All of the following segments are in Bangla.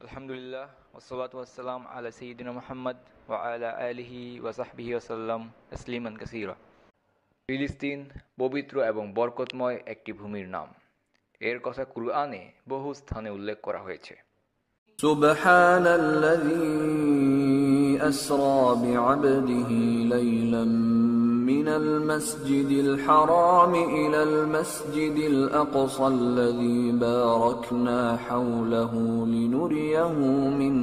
আলহামদুলিল্লাহ ওয়াসসালাতু ওয়াসসালাম আলা সাইয়্যিদিনা মুহাম্মদ ওয়া আলা আলিহি ওয়া সাহবিহি ওয়াসাল্লাম তাসলিমান কাসীরা। ফিলিস্তিন পবিত্র এবং বরকতময় একটি ভূমির নাম। এর কথা কুরআনে বহু স্থানে উল্লেখ করা হয়েছে। সুবহানাল্লাযী আসরা বি'আবদিহি লাইলাম মিনাল মাসজিদিল হারাম ইলাল মাসজিদিল আকসাল্লাযী বারাকনা হাওলাহু লিনুরিয়াহু মিন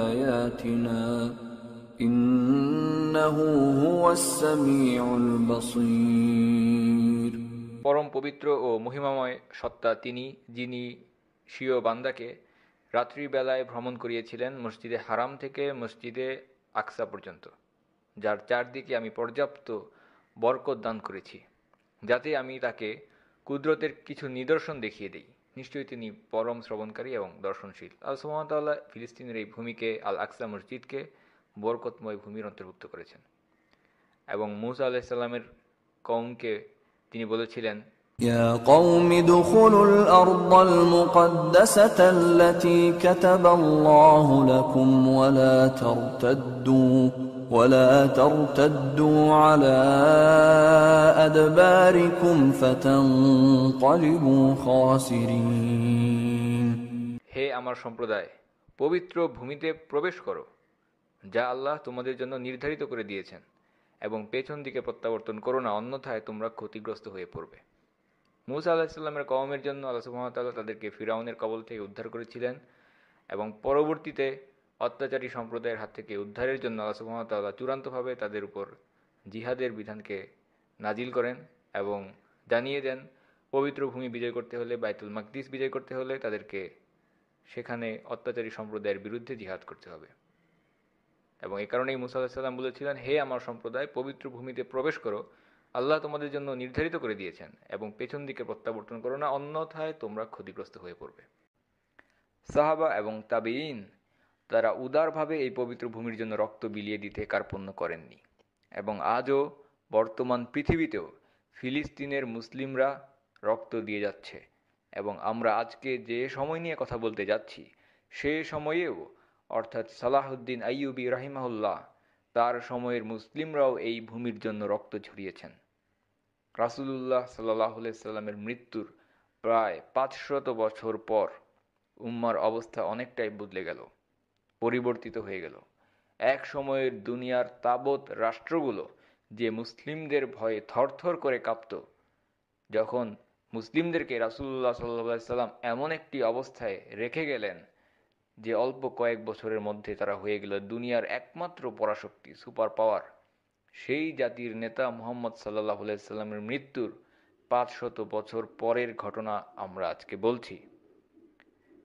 আয়াতিনা ইন্নাহু হুয়াস সামিউল বাসীর। পরম পবিত্র ও মহিমাময় সত্তা তিনি, যিনি স্বীয় বান্দাকে রাত্রিবেলায় ভ্রমণ করিয়েছিলেন মসজিদে হারাম থেকে মসজিদে আকসা পর্যন্ত, যার চারদিকে আমি পর্যাপ্ত বরকত দান করেছি, যাতে আমি তাকে কুদরতের কিছু নিদর্শন দেখিয়ে দিই। নিশ্চয়ই তিনি পরম শ্রবণকারী এবং দর্শনশীল। আল্লাহ সুবহানাহু ওয়া তাআলা ফিলিস্তিনের এই ভূমিকে, আল আকসা মসজিদকে বরকতময় ভূমির অন্তর্ভুক্ত করেছেন। এবং মূসা আলাইহিস সালামের কওমকে তিনি বলেছিলেন, يا قوم ادخلوا الأرض المقدسة التي كتب الله لكم ولا ترتدوا على أدباركم فتنقلبوا خاسرين। হে আমার সম্প্রদায়, পবিত্র ভূমিতে প্রবেশ করো, যা আল্লাহ তোমাদের জন্য নির্ধারিত করে দিয়েছেন, এবং পেছন দিকে প্রত্যাবর্তন করো না, অন্যথায় তোমরা ক্ষতিগ্রস্ত হয়ে পড়বে। মূসা আলাইহিস সালামের কওমের জন্য আল্লাহ সুবহানাহু ওয়া তাআলা তাদেরকে ফিরআউনের কবল থেকে উদ্ধার করেছিলেন, এবং পরবর্তীতে অত্যাচারী সম্প্রদায়ের হাত থেকে উদ্ধারের জন্য আল্লাহ সুবহানাহু ওয়া তাআলা চূড়ান্তভাবে তাদের উপর জিহাদের বিধানকে নাজিল করেন এবং জানিয়ে দেন, পবিত্র ভূমি বিজয় করতে হলে, বাইতুল মাকদিস বিজয় করতে হলে তাদেরকে সেখানে অত্যাচারী সম্প্রদায়ের বিরুদ্ধে জিহাদ করতে হবে। এবং এই কারণেই মূসা আলাইহিস সালাম বলেছিলেন, হে আমার সম্প্রদায়, পবিত্র ভূমিতে প্রবেশ করো, আল্লাহ তোমাদের জন্য নির্ধারিত করে দিয়েছেন, এবং পেছন দিকে প্রত্যাবর্তন করো না, অন্যথায় তোমরা ক্ষতিগ্রস্ত হয়ে পড়বে। সাহাবা এবং তাবেঈন তারা উদারভাবে এই পবিত্র ভূমির জন্য রক্ত বিলিয়ে দিতে কার্পণ্য করেননি, এবং আজও বর্তমান পৃথিবীতেও ফিলিস্তিনের মুসলিমরা রক্ত দিয়ে যাচ্ছে। এবং আমরা আজকে যে সময় নিয়ে কথা বলতে যাচ্ছি, সে সময়েও, অর্থাৎ সালাহউদ্দিন আইয়ুবী রাহিমাহুল্লাহ, তার সময়ের মুসলিমরাও এই ভূমির জন্য রক্ত ঝরিয়েছেন। রাসূলুল্লাহ সাল্লাল্লাহু আলাইহি সাল্লামের মৃত্যুর প্রায় ৫০০ বছর পর উম্মার অবস্থা অনেকটাই বদলে গেল, পরিবর্তিত হয়ে গেল। এক সময়ের দুনিয়ার তাবৎ রাষ্ট্রগুলো যে মুসলিমদের ভয়ে থরথর করে কাঁপত, যখন মুসলিমদেরকে রাসূলুল্লাহ সাল্লাল্লাহু আলাইহি সাল্লাম এমন একটি অবস্থায় রেখে গেলেন যে অল্প কয়েক বছরের মধ্যে তারা হয়ে গেল দুনিয়ার একমাত্র পরাশক্তি, সুপার পাওয়ার, সেই জাতির নেতা মুহাম্মদ সাল্লাল্লাহু আলাইহি সাল্লামের মৃত্যুর ৫০০ বছর পরের ঘটনা আমরা আজকে বলছি।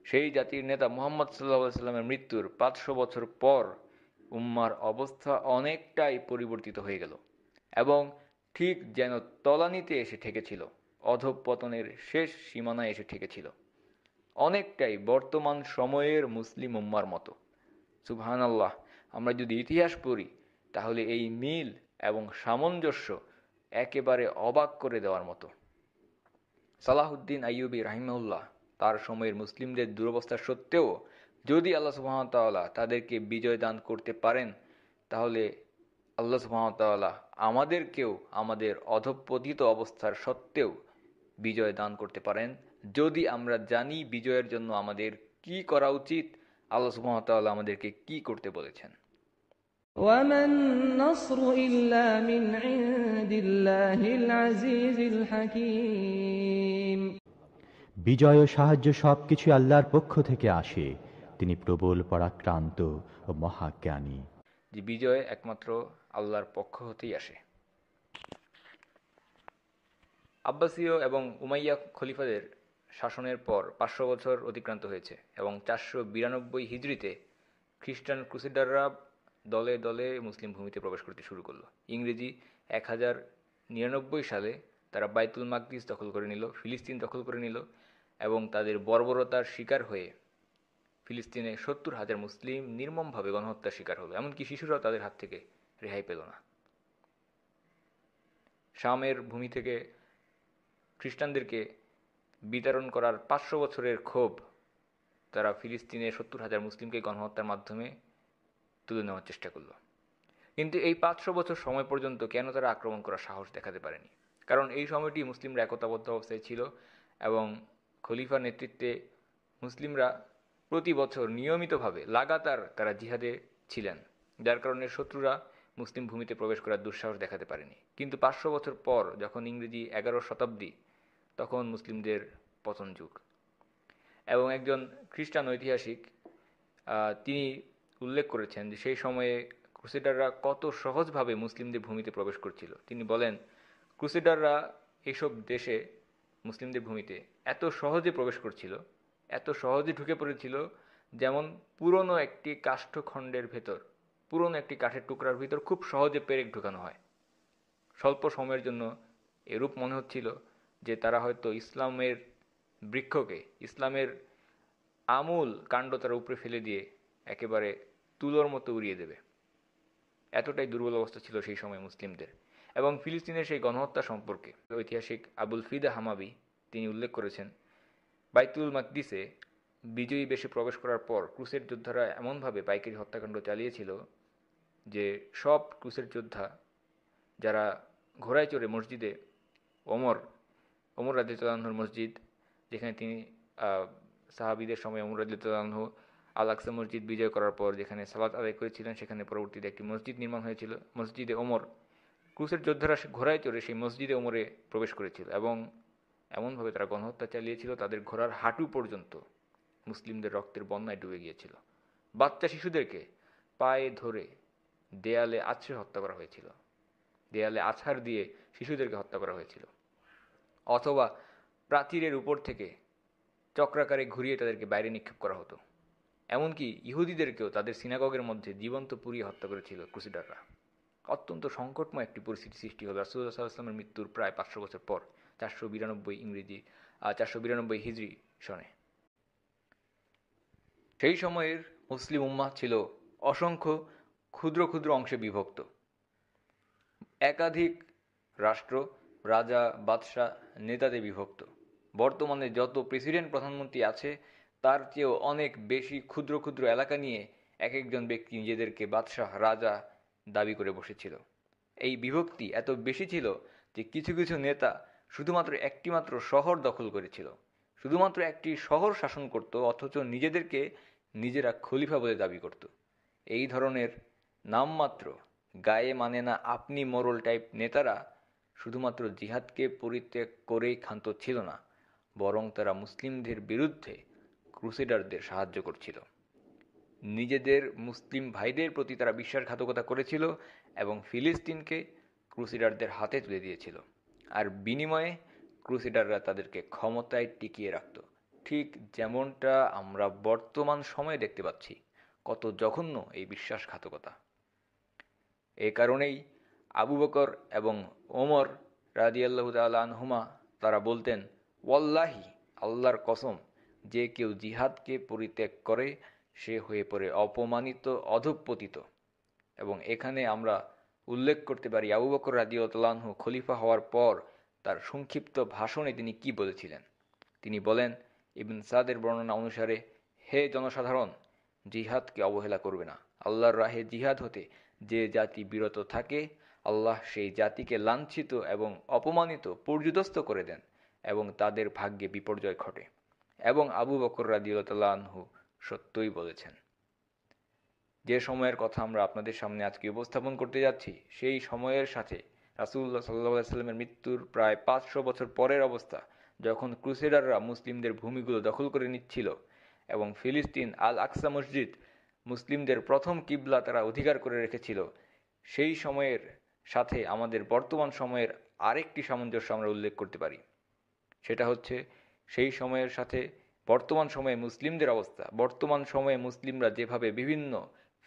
সেই জাতির নেতা মুহাম্মদ সাল্লাল্লাহু আলাইহি সাল্লামের মৃত্যুর ৫০০ বছর পর উম্মার অবস্থা অনেকটাই পরিবর্তিত হয়ে গেল, এবং ঠিক যেন তলানিতে এসে ঠেকেছিল, অধঃপতনের শেষ সীমানায় এসে ঠেকেছিল, অনেকটাই বর্তমান সময়ের মুসলিম উম্মার মতো। সুবহানাল্লাহ, আমরা যদি ইতিহাস পড়ি তাহলে এই মিল এবং সামঞ্জস্য একেবারে অবাক করে দেওয়ার মতো। সালাহউদ্দিন আইয়ুবী রাহিমাহুল্লাহ তার সময়ের মুসলিমদের দুরবস্থা সত্ত্বেও যদি আল্লাহ সুবহানাহু ওয়া তাআলা তাদেরকে বিজয় দান করতে পারেন, তাহলে আল্লাহ সুবহানাহু ওয়া তাআলা আমাদেরকেও আমাদের অধঃপতিত অবস্থার সত্ত্বেও বিজয় দান করতে পারেন, যদি আমরা জানি বিজয়ের জন্য আমাদের কি করা উচিত, আল্লাহ সুবহানাহু ওয়া তাআলা আমাদেরকে কি করতে বলেছেন। وَمَا النَّصْرُ إِلَّا مِنْ عِندِ اللَّهِ الْعَزِيزِ الْحَكِيمِ। বিজয় ও সাহায্য সবকিছু আল্লাহর পক্ষ থেকে আসে, তিনি প্রবল পরাক্রান্ত ও মহাজ্ঞানী। যে বিজয় একমাত্র আল্লাহর পক্ষ হতেই আসে। আব্বাসীয় এবং উমাইয়া খলিফাদের শাসনের পর ৫০০ বছর অতিক্রান্ত হয়েছে, এবং ৪৯২ হিজরিতে খ্রিস্টান ক্রুসেডাররা দলে দলে মুসলিম ভূমিতে প্রবেশ করতে শুরু করলো। ইংরেজি ১০৯৯ সালে তারা বাইতুল মাকদিস দখল করে নিল, ফিলিস্তিন দখল করে নিল, এবং তাদের বর্বরতার শিকার হয়ে ফিলিস্তিনে ৭০,০০০ মুসলিম নির্মমভাবে গণহত্যার শিকার হলো, এমনকি শিশুরাও তাদের হাত থেকে রেহাই পেল না। শামের ভূমি থেকে খ্রিস্টানদেরকে বিতাড়ন করার ৫০০ বছরের ক্ষোভ তারা ফিলিস্তিনে 70,000 মুসলিমকে গণহত্যার মাধ্যমে তুলে নেওয়ার চেষ্টা করলো। কিন্তু এই 500 বছর সময় পর্যন্ত কেন তারা আক্রমণ করার সাহস দেখাতে পারেনি? কারণ এই সময়টি মুসলিমরা একতাবদ্ধ অবস্থায় ছিল এবং খলিফার নেতৃত্বে মুসলিমরা প্রতি বছর নিয়মিতভাবে লাগাতার তারা জিহাদে ছিলেন, যার কারণে শত্রুরা মুসলিম ভূমিতে প্রবেশ করার দুঃসাহস দেখাতে পারেনি। কিন্তু 500 বছর পর, যখন ইংরেজি 11 শতাব্দী, তখন মুসলিমদের পতন যুগ। এবং একজন খ্রিস্টান ঐতিহাসিক তিনি উল্লেখ করেছেন যে সেই সময়ে ক্রুসেডাররা কত সহজভাবে মুসলিমদের ভূমিতে প্রবেশ করছিল। তিনি বলেন, ক্রুসেডাররা এইসব দেশে মুসলিমদের ভূমিতে এত সহজে প্রবেশ করছিল, এত সহজে ঢুকে পড়েছিল, যেমন পুরনো একটি কাষ্ঠখণ্ডের ভেতর, পুরনো একটি কাঠের টুকরার ভিতর খুব সহজে পেরেক ঢুকানো হয়। স্বল্প সময়ের জন্য এরূপ মনে হচ্ছিল যে তারা হয়তো ইসলামের বৃক্ষকে, ইসলামের আমূল কাণ্ড তারা উপরে ফেলে দিয়ে একেবারে তুলোর মতো উড়িয়ে দেবে। এতটাই দুর্বল অবস্থা ছিল সেই সময় মুসলিমদের। এবং ফিলিস্তিনের সেই গণহত্যা সম্পর্কে ঐতিহাসিক আবুল ফিদা হামাবি তিনি উল্লেখ করেছেন, বাইতুল মাকদিসে বিজয়ী বেশে প্রবেশ করার পর ক্রুসেড যোদ্ধারা এমনভাবে পাইকারি হত্যাকাণ্ড চালিয়েছিল যে সব ক্রুসেড যোদ্ধা যারা ঘোড়ায় চড়ে মসজিদে ওমর রাদিয়াল্লাহু আনহুর মসজিদ, যেখানে তিনি সাহাবীদের সময় ওমর রাদিয়াল্লাহু আনহু আল আকসা মসজিদ বিজয় করার পর যেখানে সালাত আদায় করেছিলেন, সেখানে পরবর্তীতে একটি মসজিদ নির্মাণ হয়েছিল, মসজিদে ওমর। ক্রুসেড যোদ্ধারা ঘোড়ায় চড়ে সেই মসজিদে ওমরে প্রবেশ করেছিল এবং এমনভাবে তারা গণহত্যা চালিয়েছিল, তাদের ঘোড়ার হাঁটু পর্যন্ত মুসলিমদের রক্তের বন্যায় ডুবে গিয়েছিল। বাচ্চা শিশুদেরকে পায়ে ধরে দেয়ালে আছড়ে হত্যা করা হয়েছিল, দেয়ালে আছাড় দিয়ে শিশুদেরকে হত্যা করা হয়েছিল, অথবা প্রাচীরের উপর থেকে চক্রাকারে ঘুরিয়ে তাদেরকে বাইরে নিক্ষেপ করা হতো। এমনকি ইহুদিদেরকেও তাদের সিনাগগের মধ্যে জীবন্ত পুড়িয়ে হত্যা করেছিল ক্রুসেডাররা। অত্যন্ত সংকটময় একটি পরিস্থিতি সৃষ্টি হলো রাসূলুল্লাহ সাল্লাল্লাহু আলাইহি ওয়াসাল্লামের মৃত্যুর প্রায় 500 বছর পর, 492 হিজরি সনে। সেই সময়ের মুসলিম উম্মাহ ছিল অসংখ্য ক্ষুদ্র ক্ষুদ্র অংশে বিভক্ত। একাধিক রাষ্ট্র, রাজা, বাদশাহ, নেতাতে বিভক্ত। বর্তমানে যত প্রেসিডেন্ট, প্রধানমন্ত্রী আছে তার চেয়েও অনেক বেশি ক্ষুদ্র ক্ষুদ্র এলাকা নিয়ে এক একজন ব্যক্তি নিজেদেরকে বাদশাহ, রাজা দাবি করে বসেছিল। এই বিভক্তি এত বেশি ছিল যে কিছু কিছু নেতা শুধুমাত্র একটি মাত্র শহর দখল করেছিল, শুধুমাত্র একটি শহর শাসন করত, অথচ নিজেদেরকে নিজেরা খলিফা বলে দাবি করত। এই ধরনের নামমাত্র, গায়ে মানে না আপনি মোরল টাইপ নেতারা শুধুমাত্র জিহাদকে পরিত্যাগ করেই ক্ষান্ত ছিল না, বরং তারা মুসলিমদের বিরুদ্ধে ক্রুসেডারদের সাহায্য করছিল। নিজেদের মুসলিম ভাইদের প্রতি তারা বিশ্বাসঘাতকতা করেছিল এবং ফিলিস্তিনকে ক্রুসেডারদের হাতে তুলে দিয়েছিল। আর বিনিময়ে ক্রুসেডাররা তাদেরকে ক্ষমতায় টিকিয়ে রাখত, ঠিক যেমনটা আমরা বর্তমান সময়ে দেখতে পাচ্ছি। কত জঘন্য এই বিশ্বাসঘাতকতা! এ কারণেই আবু বকর এবং ওমর রাদিয়াল্লাহু তাআলা আনহুমা তারা বলতেন, ওয়াল্লাহি, আল্লাহর কসম, যে কেউ জিহাদকে পরিত্যাগ করে সে হয়ে পড়ে অপমানিত, অধঃপতিত। এবং এখানে আমরা উল্লেখ করতে পারি আবু বকর রাদিয়াল্লাহু আনহু খলিফা হওয়ার পর তার সংক্ষিপ্ত ভাষণে তিনি কি বলেছিলেন। তিনি বলেন, ইবন সাদের বর্ণনা অনুসারে, হে জনসাধারণ, জিহাদকে অবহেলা করবে না। আল্লাহর রাহে জিহাদ হতে যে জাতি বিরত থাকে, আল্লাহ সেই জাতিকে লাঞ্ছিত এবং অপমানিত, পর্যুদস্ত করে দেন এবং তাদের ভাগ্যে বিপর্যয় ঘটে। এবং আবু বকর রাদিয়াল্লাহু আনহু সত্যই বলেছেন। যে সময়ের কথা আমরা আপনাদের সামনে আজকে উপস্থাপন করতে যাচ্ছি, সেই সময়ের সাথে রাসূলুল্লাহ সাল্লাল্লাহু আলাইহি ওয়াসাল্লামের মৃত্যুর প্রায় 500 বছর পরের অবস্থা, যখন ক্রুসেডাররা মুসলিমদের ভূমিগুলো দখল করে নিচ্ছিল এবং ফিলিস্তিন আল আকসা মসজিদ, মুসলিমদের প্রথম কিবলা, তারা অধিকার করে রেখেছিল, সেই সময়ের সাথে আমাদের বর্তমান সময়ের আরেকটি সামঞ্জস্য আমরা উল্লেখ করতে পারি। সেটা হচ্ছে সেই সময়ের সাথে বর্তমান সময়ে মুসলিমদের অবস্থা। বর্তমান সময়ে মুসলিমরা যেভাবে বিভিন্ন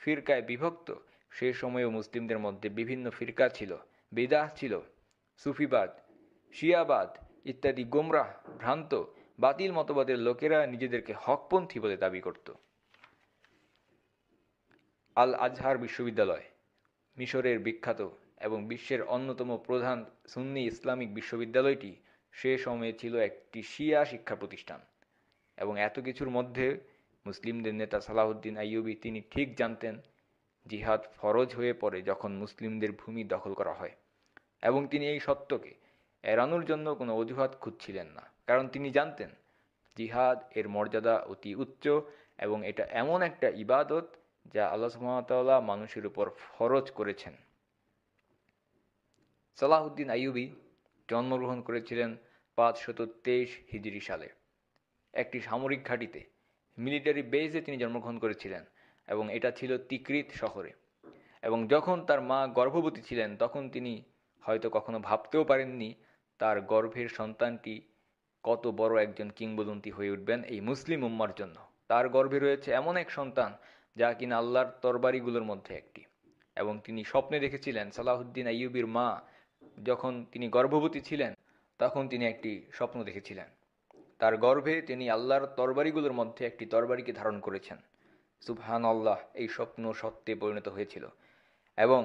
ফিরকায় বিভক্ত, সেই সময়েও মুসলিমদের মধ্যে বিভিন্ন ফিরকা ছিল, বিদআহ ছিল, সুফিবাদ, শিয়াবাদ ইত্যাদি গোমরাহ, ভ্রান্ত, বাতিল মতবাদের লোকেরা নিজেদেরকে হকপন্থী বলে দাবি করত। আল আজহার বিশ্ববিদ্যালয়, মিশরের বিখ্যাত এবং বিশ্বের অন্যতম প্রধান সুন্নি ইসলামিক বিশ্ববিদ্যালয়টি সে সময়ে ছিল একটি শিয়া শিক্ষা প্রতিষ্ঠান। এবং এত কিছুর মধ্যে মুসলিমদের নেতা সালাহুদ্দিন আইয়ুবী তিনি ঠিক জানতেন জিহাদ ফরজ হয়ে পড়ে যখন মুসলিমদের ভূমি দখল করা হয়, এবং তিনি এই সত্যকে এড়ানোর জন্য কোনো অজুহাত খুঁজছিলেন না, কারণ তিনি জানতেন জিহাদ এর মর্যাদা অতি উচ্চ এবং এটা এমন একটা ইবাদত যা আল্লাহ সুবহানাহু ওয়া তাআলা মানুষের উপর ফরজ করেছেন। সালাহুদ্দিন আইয়ুবী জন্মগ্রহণ করেছিলেন 523 হিজরি সালে। একটি সামরিক ঘাঁটিতে, মিলিটারি বেসে তিনি জন্মগ্রহণ করেছিলেন, এবং এটা ছিল তিকরিত শহরে। এবং যখন তার মা গর্ভবতী ছিলেন তখন তিনি হয়তো কখনো ভাবতেও পারেননি তার গর্ভের সন্তানটি কত বড় একজন কিংবদন্তি হয়ে উঠবেন এই মুসলিম উম্মার জন্য। তার গর্ভে রয়েছে এমন এক সন্তান যা কিনা আল্লাহর তরবারিগুলোর মধ্যে একটি। এবং তিনি স্বপ্নে দেখেছিলেন, সালাহুদ্দিন আইয়ুবীর মা যখন তিনি গর্ভবতী ছিলেন তখন তিনি একটি স্বপ্ন দেখেছিলেন, তার গর্ভে তিনি আল্লাহর তরবারিগুলোর মধ্যে একটি তরবারিকে ধারণ করেছেন। সুবহানাল্লাহ, এই স্বপ্ন সত্যে পরিণত হয়েছিল এবং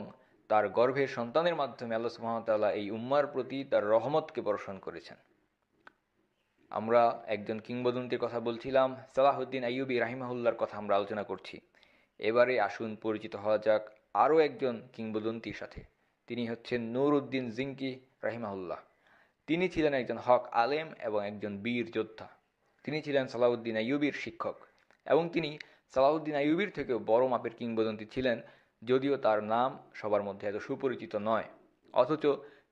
তার গর্ভের সন্তানের মাধ্যমে আল্লাহ সুবহানাহু ওয়া তাআলা এই উম্মার প্রতি তার রহমতকে বর্ষণ করেছেন। আমরা একজন কিংবদন্তির কথা বলছিলাম, সালাহুদ্দিন আইয়ুবী রাহিমাহুল্লাহর কথা আমরা আলোচনা করছি। এবারে আসুন পরিচিত হওয়া যাক আরও একজন কিংবদন্তির সাথে। তিনি হচ্ছেন নুরউদ্দিন জিঙ্কি রাহিমাহুল্লাহ। তিনি ছিলেন একজন হক আলেম এবং একজন বীর যোদ্ধা। তিনি ছিলেন সালাহুদ্দিন আইয়ুবীর শিক্ষক এবং তিনি সালাহুদ্দিন আইয়ুবীর থেকেও বড় মাপের কিংবদন্তি ছিলেন, যদিও তার নাম সবার মধ্যে এত সুপরিচিত নয়। অথচ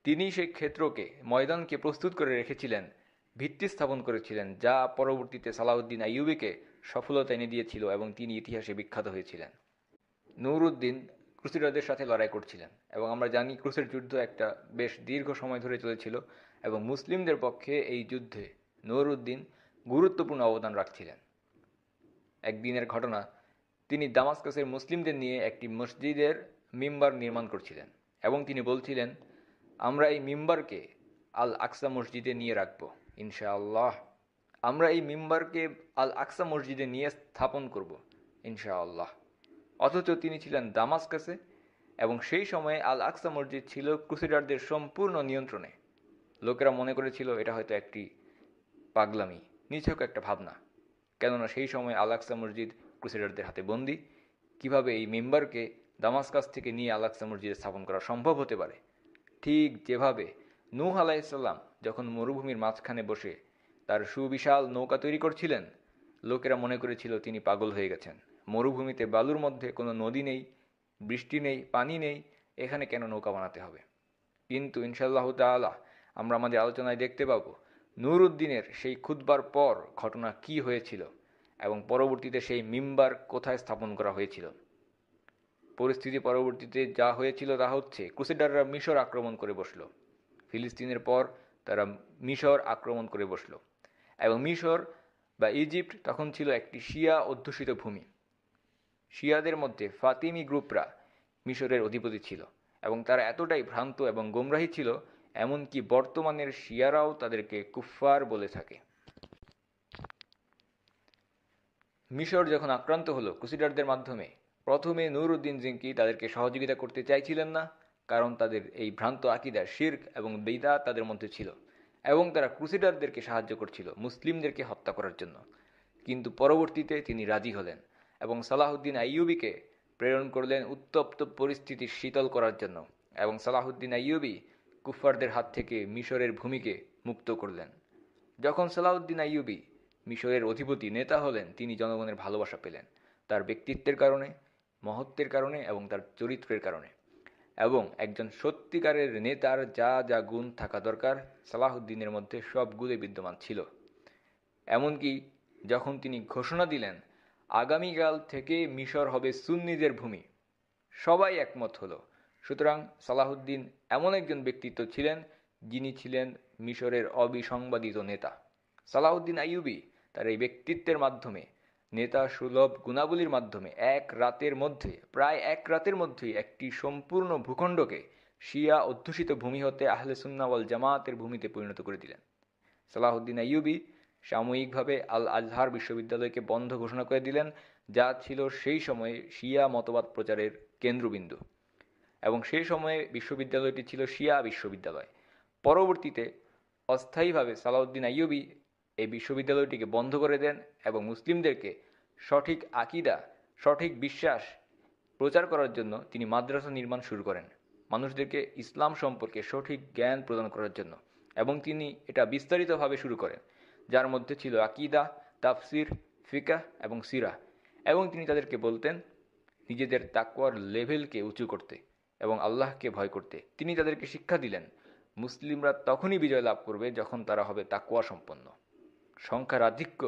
তিনি সেই ক্ষেত্রকে, ময়দানকে প্রস্তুত করে রেখেছিলেন, ভিত্তি স্থাপন করেছিলেন, যা পরবর্তীতে সালাহুদ্দিন আইয়ুবীকে সফলতা এনে দিয়েছিল এবং তিনি ইতিহাসে বিখ্যাত হয়েছিলেন। নুরউদ্দিন ক্রুসেডারদের সাথে লড়াই করছিলেন এবং আমরা জানি ক্রুসেড যুদ্ধ একটা বেশ দীর্ঘ সময় ধরে চলেছিল এবং মুসলিমদের পক্ষে এই যুদ্ধে নুরউদ্দিন গুরুত্বপূর্ণ অবদান রাখছিলেন। একদিনের ঘটনা, তিনি দামাস্কাসের মুসলিমদের নিয়ে একটি মসজিদের মিম্বার নির্মাণ করছিলেন এবং তিনি বলছিলেন, আমরা এই মিম্বারকে আল আকসা মসজিদে নিয়ে রাখব ইনশাআল্লাহ, আমরা এই মিম্বারকে আল আকসা মসজিদে নিয়ে স্থাপন করব ইনশাআল্লাহ। অথচ তিনি ছিলেন দামাস্কাসে এবং সেই সময়ে আল আকসা মসজিদ ছিল ক্রুসেডারদের সম্পূর্ণ নিয়ন্ত্রণে। লোকেরা মনে করেছিল এটা হয়তো একটি পাগলামি, নিছক একটা ভাবনা, কেননা সেই সময় আল আকসা মসজিদ ক্রুসেডারদের হাতে বন্দী। কিভাবে এই মিম্বারকে দামাস্কাস থেকে নিয়ে আল আকসা মসজিদে স্থাপন করা সম্ভব হতে পারে? ঠিক যেভাবে নূহ আলাইহিসসালাম যখন মরুভূমির মাঝখানে বসে তার সুবিশাল নৌকা তৈরি করছিলেন, লোকেরা মনে করেছিল তিনি পাগল হয়ে গেছেন। মরুভূমিতে বালুর মধ্যে কোনো নদী নেই, বৃষ্টি নেই, পানি নেই, এখানে কেন নৌকা বানাতে হবে? কিন্তু ইনশাআল্লাহ তাআলা আমরা আমাদের আলোচনায় দেখতে পাবো নুরউদ্দিনের সেই খুতবার পর ঘটনা কি হয়েছিল এবং পরবর্তীতে সেই মিম্বার কোথায় স্থাপন করা হয়েছিল। পরিস্থিতি পরবর্তীতে যা হয়েছিল তা হচ্ছে, ক্রুসেডাররা মিশর আক্রমণ করে বসল। ফিলিস্তিনের পর তারা মিশর আক্রমণ করে বসল এবং মিশর বা ইজিপ্ট তখন ছিল একটি শিয়া অধ্যুষিত ভূমি। শিয়াদের মধ্যে ফাতিমি গ্রুপরা মিশরের অধিপতি ছিল এবং তারা এতটাই ভ্রান্ত এবং গোমরাহী ছিল, এমনকি বর্তমানের শিয়ারাও তাদেরকে কুফফার বলে থাকে। মিশর যখন আক্রান্ত হলো ক্রুসেডারদের মাধ্যমে, প্রথমে নুরউদ্দিন জিঙ্কি তাদেরকে সহযোগিতা করতে চাইছিলেন না, কারণ তাদের এই ভ্রান্ত আকীদা, শিরক এবং বিদআত তাদের মধ্যে ছিল এবং তারা ক্রুসেডারদেরকে সাহায্য করছিল মুসলিমদেরকে হত্যা করার জন্য। কিন্তু পরবর্তীতে তিনি রাজি হলেন এবং সালাহুদ্দিন আইয়ুবীকে প্রেরণ করলেন উত্তপ্ত পরিস্থিতি শীতল করার জন্য, এবং সালাহুদ্দিন আইয়ুবী কুফফারদের হাত থেকে মিশরের ভূমিকে মুক্ত করলেন। যখন সালাহুদ্দিন আইয়ুবী মিশরের অধিপতি নেতা হলেন, তিনি জনগণের ভালোবাসা পেলেন তার ব্যক্তিত্বের কারণে, মহত্বের কারণে এবং তার চরিত্রের কারণে। এবং একজন সত্যিকারের নেতার যা যা গুণ থাকা দরকার সালাহুদ্দিনের মধ্যে সবগুলোই বিদ্যমান ছিল। এমনকি যখন তিনি ঘোষণা দিলেন আগামীকাল থেকে মিশর হবে সুন্নিদের ভূমি, সবাই একমত হলো। সুতরাং সালাহুদ্দিন এমন একজন ব্যক্তিত্ব ছিলেন যিনি ছিলেন মিশরের অবিসংবাদিত নেতা। সালাহুদ্দিন আইয়ুবী তার এই ব্যক্তিত্বের মাধ্যমে, নেতা সুলভ গুণাবলীর মাধ্যমে প্রায় এক রাতের মধ্যেই একটি সম্পূর্ণ ভূখণ্ডকে শিয়া অধ্যুষিত ভূমি হতে আহলে সুন্নাহ ওয়াল জামাতের ভূমিতে পরিণত করে দিলেন। সালাহুদ্দিন আইয়ুবী সাময়িকভাবে আল আজহার বিশ্ববিদ্যালয়কে বন্ধ ঘোষণা করে দিলেন, যা ছিল সেই সময়ে শিয়া মতবাদ প্রচারের কেন্দ্রবিন্দু, এবং সেই সময়ে বিশ্ববিদ্যালয়টি ছিল শিয়া বিশ্ববিদ্যালয়। পরবর্তীতে অস্থায়ীভাবে সালাহুদ্দিন আইয়ুবী এই বিশ্ববিদ্যালয়টিকে বন্ধ করে দেন এবং মুসলিমদেরকে সঠিক আকিদা, সঠিক বিশ্বাস প্রচার করার জন্য তিনি মাদ্রাসা নির্মাণ শুরু করেন, মানুষদেরকে ইসলাম সম্পর্কে সঠিক জ্ঞান প্রদান করার জন্য। এবং তিনি এটা বিস্তারিতভাবে শুরু করেন, যার মধ্যে ছিল আকিদা, তাফসির, ফিকাহ এবং সিরা। এবং তিনি তাদেরকে বলতেন নিজেদের তাকওয়ার লেভেলকে উঁচু করতে এবং আল্লাহকে ভয় করতে। তিনি তাদেরকে শিক্ষা দিলেন মুসলিমরা তখনই বিজয় লাভ করবে যখন তারা হবে তাকওয়া সম্পন্ন। সংখ্যার আধিক্য